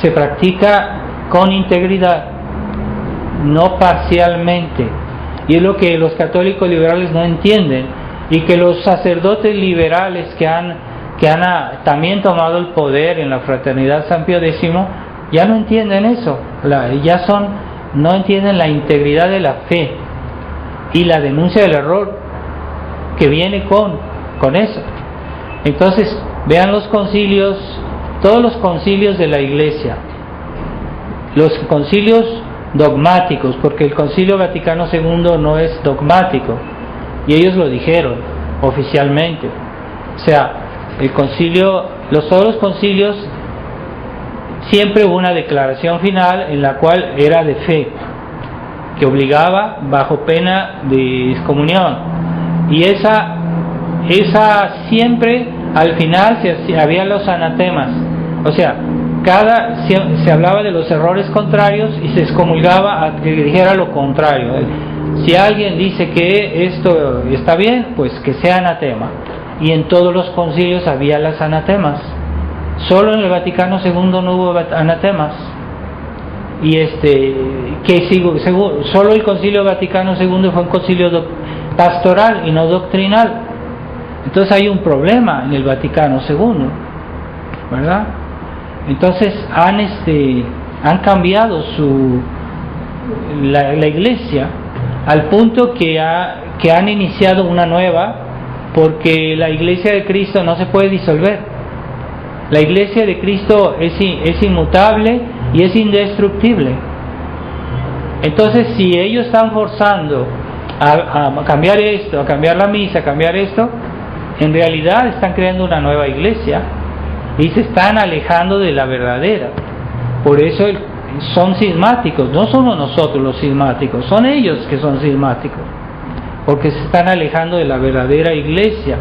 se practica con integridad, no parcialmente, y es lo que los católicos liberales no entienden, y que los sacerdotes liberales que han que han también tomado el poder en la Fraternidad San Pío X, ya no entienden eso, no entienden la integridad de la fe y la denuncia del error que viene con eso. Entonces, vean los concilios, todos los concilios de la Iglesia, los concilios dogmáticos, porque el Concilio Vaticano II no es dogmático, y ellos lo dijeron oficialmente. O sea, todos los concilios, siempre hubo una declaración final en la cual era de fe, que obligaba bajo pena de excomunión, y esa siempre al final había los anatemas, o sea, se hablaba de los errores contrarios y se excomulgaba a que dijera lo contrario. Si alguien dice que esto está bien, pues que sea anatema. Y en todos los concilios había las anatemas. Solo en el Vaticano II no hubo anatemas. Y solo el Concilio Vaticano II fue un concilio pastoral y no doctrinal. Entonces hay un problema en el Vaticano II, ¿verdad? Entonces han cambiado la Iglesia al punto que han iniciado una nueva, porque la Iglesia de Cristo no se puede disolver. La Iglesia de Cristo es inmutable y es indestructible. Entonces, si ellos están forzando a cambiar esto, a cambiar la misa, a cambiar esto, en realidad están creando una nueva Iglesia y se están alejando de la verdadera. Por eso son cismáticos. No somos nosotros los cismáticos, son ellos que son cismáticos, porque se están alejando de la verdadera Iglesia.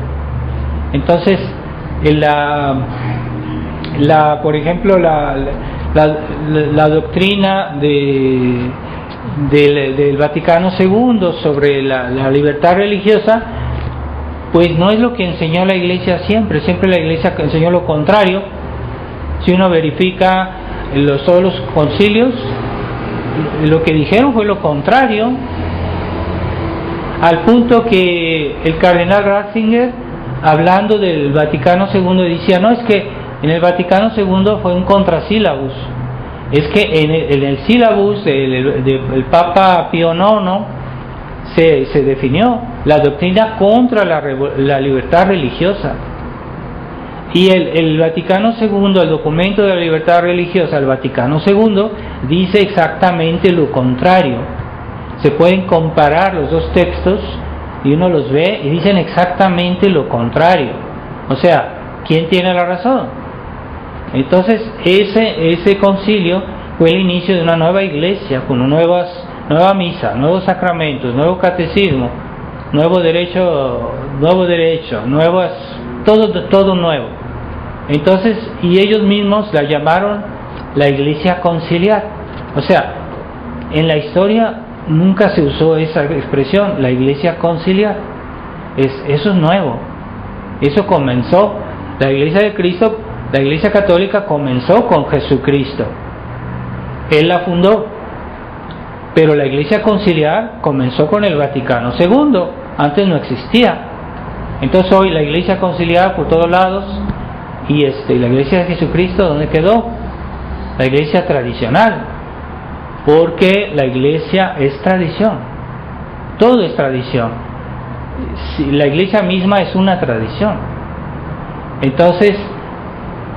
Entonces, por ejemplo, la doctrina del Vaticano II sobre la libertad religiosa, pues no es lo que enseñó la Iglesia siempre la Iglesia enseñó lo contrario. Si uno verifica todos los concilios, lo que dijeron fue lo contrario, al punto que el cardenal Ratzinger, hablando del Vaticano II, decía, no, es que en el Vaticano II fue un contrasílabus, es que en el sílabus del Papa Pío IX se definió la doctrina contra la libertad religiosa, y el Vaticano II, el documento de la libertad religiosa, el Vaticano II, dice exactamente lo contrario. Se pueden comparar los dos textos y uno los ve y dicen exactamente lo contrario. O sea, ¿quién tiene la razón? Entonces ese concilio fue el inicio de una nueva iglesia, con nueva misa, nuevos sacramentos, nuevo catecismo, nuevo derecho, todo nuevo. Entonces, y ellos mismos la llamaron la iglesia conciliar. O sea, en la historia nunca se usó esa expresión, la iglesia conciliar. Eso es nuevo. Eso comenzó. La iglesia de Cristo, la iglesia católica comenzó con Jesucristo. Él la fundó. Pero la iglesia conciliar comenzó con el Vaticano II. Antes no existía. Entonces hoy la iglesia conciliar por todos lados, y la iglesia de Jesucristo, ¿dónde quedó? La iglesia tradicional. Porque la iglesia es tradición, todo es tradición. La iglesia misma es una tradición. Entonces,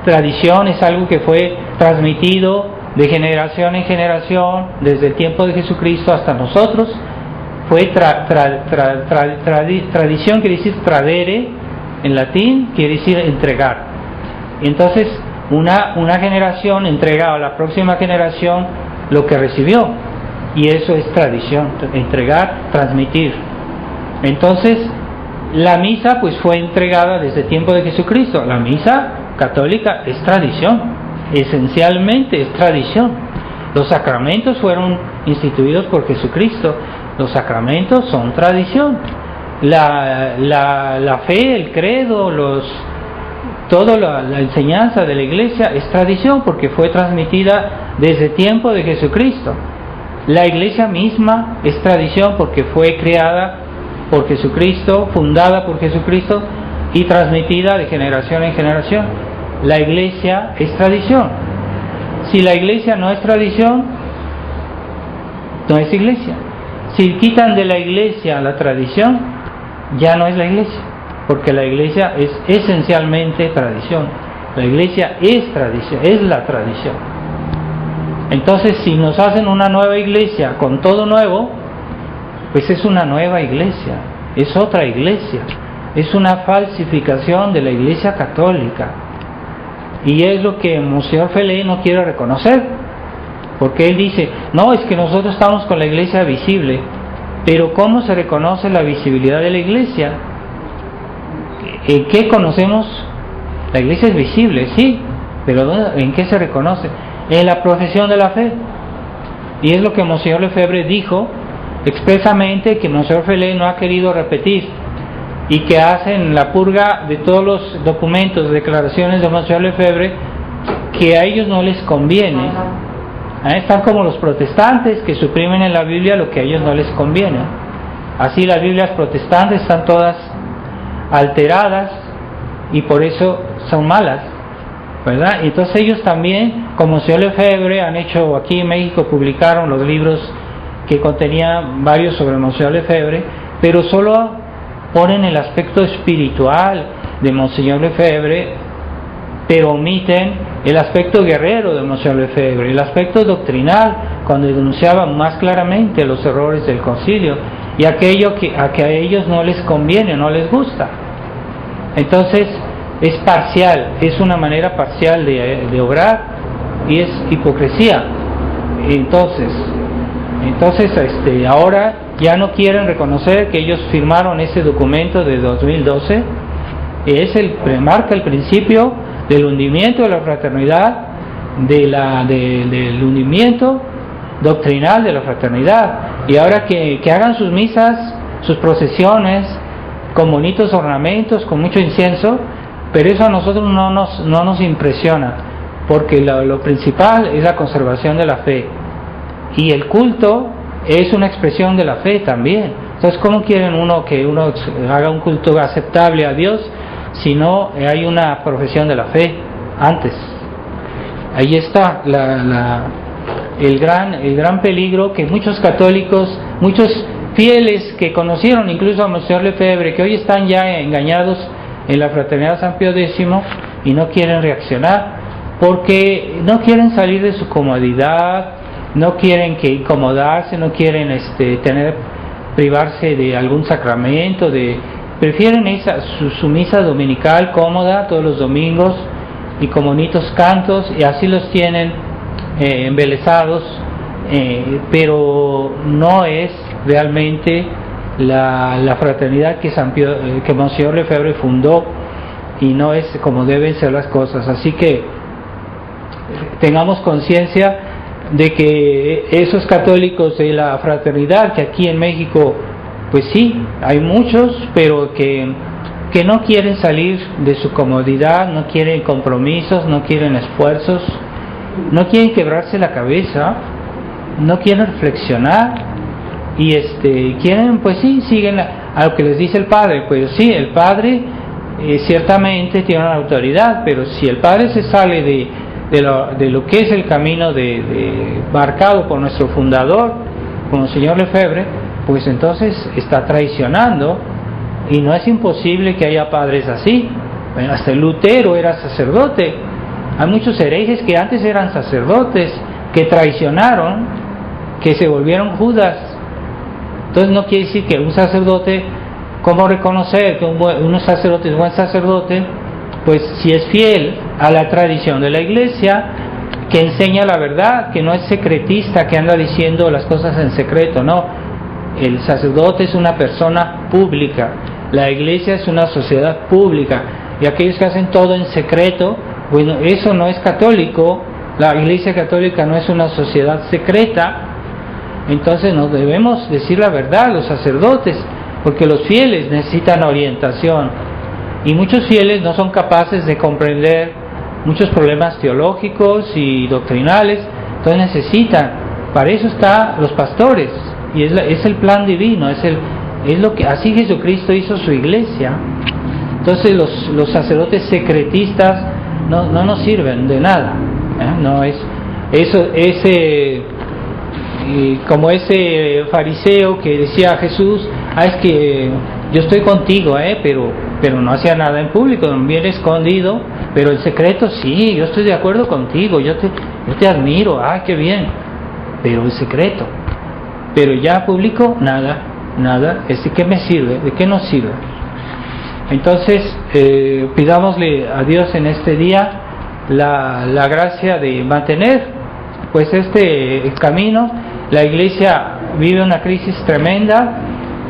tradición es algo que fue transmitido de generación en generación, desde el tiempo de Jesucristo hasta nosotros. Fue tradición, quiere decir tradere, en latín quiere decir entregar. Entonces, una generación entregaba a la próxima generación lo que recibió, y eso es tradición, entregar, transmitir. Entonces la misa pues fue entregada desde el tiempo de Jesucristo. La misa católica es tradición, esencialmente es tradición. Los sacramentos fueron instituidos por Jesucristo, los sacramentos son tradición. La fe, el credo, toda la enseñanza de la iglesia es tradición, porque fue transmitida desde el tiempo de Jesucristo. La iglesia misma es tradición porque fue creada por Jesucristo, fundada por Jesucristo y transmitida de generación en generación. La iglesia es tradición. Si la iglesia no es tradición, no es iglesia. Si quitan de la iglesia la tradición, ya no es la iglesia, porque la iglesia es esencialmente tradición. La iglesia es tradición, es la tradición. Entonces, si nos hacen una nueva iglesia con todo nuevo, pues es una nueva iglesia, es otra iglesia, es una falsificación de la iglesia católica. Y es lo que Monseñor Felé no quiere reconocer, porque él dice, no, es que nosotros estamos con la iglesia visible, pero ¿cómo se reconoce la visibilidad de la iglesia? ¿En qué conocemos? La iglesia es visible, sí, pero ¿en qué se reconoce? En la profesión de la fe. Y es lo que Monseñor Lefebvre dijo expresamente, que Monseñor Felé no ha querido repetir, y que hacen la purga de todos los documentos, declaraciones de Monseñor Lefebvre, que a ellos no les conviene. Están como los protestantes que suprimen en la Biblia lo que a ellos no les conviene. Así las Biblias protestantes están todas alteradas y por eso son malas, ¿verdad? Y entonces ellos también, como Monseñor Lefebvre, han hecho aquí en México, publicaron los libros que contenían varios sobre Monseñor Lefebvre, pero solo ponen el aspecto espiritual de Monseñor Lefebvre, pero omiten el aspecto guerrero de Monseñor Lefebvre, el aspecto doctrinal, cuando denunciaban más claramente los errores del concilio y aquello que a ellos no les conviene, no les gusta. Entonces es parcial, es una manera parcial de obrar y es hipocresía. Entonces ahora ya no quieren reconocer que ellos firmaron ese documento de 2012, marca el principio del hundimiento de la fraternidad, del hundimiento doctrinal de la fraternidad. Y ahora que hagan sus misas, sus procesiones, con bonitos ornamentos, con mucho incienso, pero eso a nosotros no nos impresiona, porque lo principal es la conservación de la fe, y el culto es una expresión de la fe también. Entonces, ¿cómo quieren que uno haga un culto aceptable a Dios si no hay una profesión de la fe antes? Ahí está el gran peligro que muchos católicos, muchos fieles que conocieron incluso a Monseñor Lefebvre, que hoy están ya engañados en la Fraternidad San Pío X y no quieren reaccionar, porque no quieren salir de su comodidad, no quieren incomodarse, no quieren privarse de algún sacramento, prefieren su misa dominical cómoda todos los domingos y con bonitos cantos, y así los tienen embelesados, pero no es realmente la fraternidad que Monseñor Lefebvre fundó, y no es como deben ser las cosas. Así que tengamos conciencia de que esos católicos de la fraternidad, que aquí en México pues sí, hay muchos, pero que no quieren salir de su comodidad, no quieren compromisos, no quieren esfuerzos, no quieren quebrarse la cabeza, no quieren reflexionar, y quieren, pues sí, siguen a lo que les dice el Padre. Pues sí, el Padre ciertamente tiene una autoridad, pero si el Padre se sale de lo que es el camino marcado por nuestro fundador, como el señor Lefebvre, pues entonces está traicionando, y no es imposible que haya padres así. Bueno, hasta Lutero era sacerdote. Hay muchos herejes que antes eran sacerdotes, que traicionaron, que se volvieron Judas. Entonces no quiere decir que un sacerdote, ¿cómo reconocer que un sacerdote es buen sacerdote? Pues si es fiel a la tradición de la iglesia, que enseña la verdad, que no es secretista, que anda diciendo las cosas en secreto. No, el sacerdote es una persona pública, la iglesia es una sociedad pública, y aquellos que hacen todo en secreto, bueno, eso no es católico. La iglesia católica no es una sociedad secreta. Entonces nos debemos decir la verdad, los sacerdotes, porque los fieles necesitan orientación, y muchos fieles no son capaces de comprender muchos problemas teológicos y doctrinales. Entonces necesitan, para eso están los pastores, y es el plan divino, es lo que así Jesucristo hizo su iglesia. Entonces los sacerdotes secretistas no nos sirven de nada, no es eso, como ese fariseo que decía a Jesús, es que yo estoy contigo, pero no hacía nada en público, bien escondido, pero en secreto sí, yo estoy de acuerdo contigo, yo te admiro, qué bien, pero en secreto, pero ya público, nada, ¿qué me sirve? ¿De qué nos sirve? Entonces, pidámosle a Dios en este día la gracia de mantener pues este camino. La iglesia vive una crisis tremenda.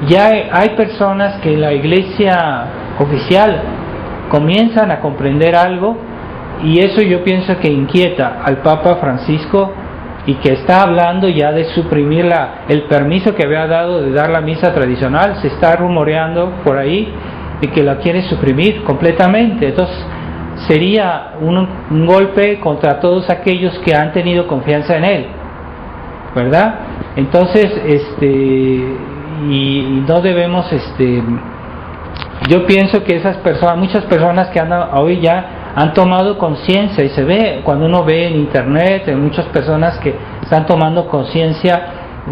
Ya hay personas que en la iglesia oficial comienzan a comprender algo, y eso yo pienso que inquieta al Papa Francisco, y que está hablando ya de suprimir el permiso que había dado de dar la misa tradicional. Se está rumoreando por ahí de que la quiere suprimir completamente. Entonces sería un golpe contra todos aquellos que han tenido confianza en él, ¿verdad? Entonces y no debemos yo pienso que esas personas, muchas personas que hoy ya han tomado conciencia, y se ve cuando uno ve en internet, hay muchas personas que están tomando conciencia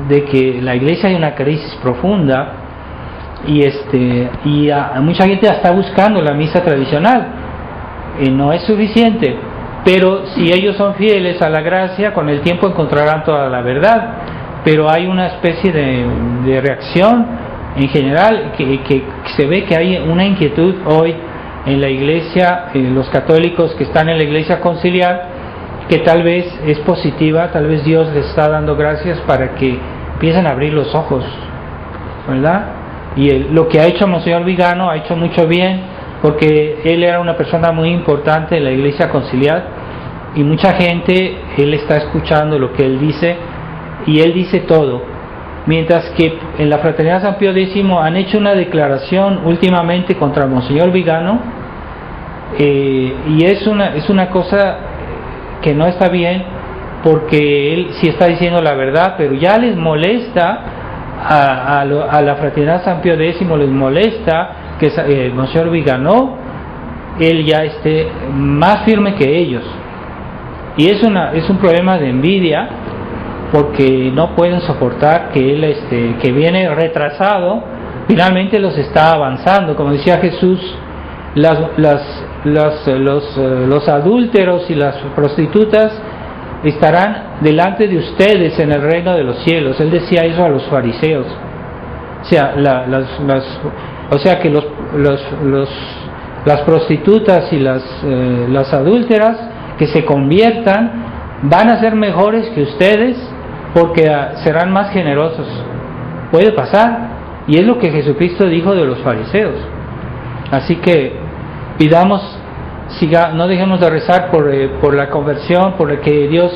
de que la iglesia hay una crisis profunda, y mucha gente está buscando la misa tradicional, y no es suficiente, pero si ellos son fieles a la gracia, con el tiempo encontrarán toda la verdad. Pero hay una especie de reacción en general que se ve que hay una inquietud hoy en la iglesia, los católicos que están en la iglesia conciliar, que tal vez es positiva, tal vez Dios les está dando gracias para que empiecen a abrir los ojos, ¿verdad? Y lo que ha hecho Monseñor Vigano ha hecho mucho bien, porque él era una persona muy importante en la iglesia conciliar, y mucha gente, él está escuchando lo que él dice, y él dice todo. Mientras que en la Fraternidad San Pío X han hecho una declaración últimamente contra Monseñor Vigano, y es una cosa que no está bien, porque él sí está diciendo la verdad, pero ya les molesta a la Fraternidad San Pío X, les molesta que Monseñor Vigano él ya esté más firme que ellos, y es un problema de envidia, porque no pueden soportar que él que viene retrasado finalmente los está avanzando. Como decía Jesús, los adúlteros y las prostitutas estarán delante de ustedes en el reino de los cielos. Él decía eso a los fariseos. O sea, que las prostitutas y las adúlteras que se conviertan van a ser mejores que ustedes, porque serán más generosos. Puede pasar, y es lo que Jesucristo dijo de los fariseos. Así que pidamos, no dejemos de rezar por la conversión, por que Dios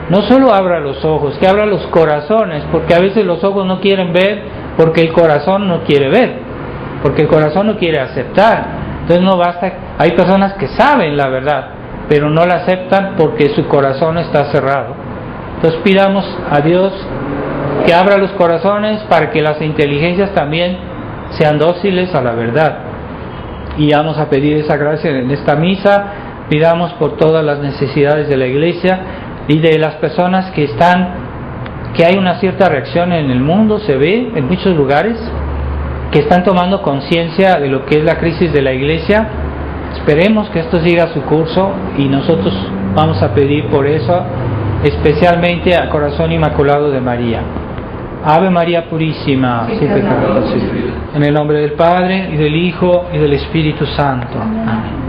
no solo abra los ojos, que abra los corazones, porque a veces los ojos no quieren ver, porque el corazón no quiere ver, porque el corazón no quiere aceptar. Entonces no basta, hay personas que saben la verdad, pero no la aceptan porque su corazón está cerrado. Entonces pidamos a Dios que abra los corazones para que las inteligencias también sean dóciles a la verdad. Y vamos a pedir esa gracia en esta misa. Pidamos por todas las necesidades de la iglesia y de las personas que hay una cierta reacción en el mundo, se ve en muchos lugares, que están tomando conciencia de lo que es la crisis de la iglesia. Esperemos que esto siga su curso, y nosotros vamos a pedir por eso, especialmente al Corazón Inmaculado de María. Ave María Purísima, sin pecado concebida. En el nombre del Padre, y del Hijo, y del Espíritu Santo. Amén.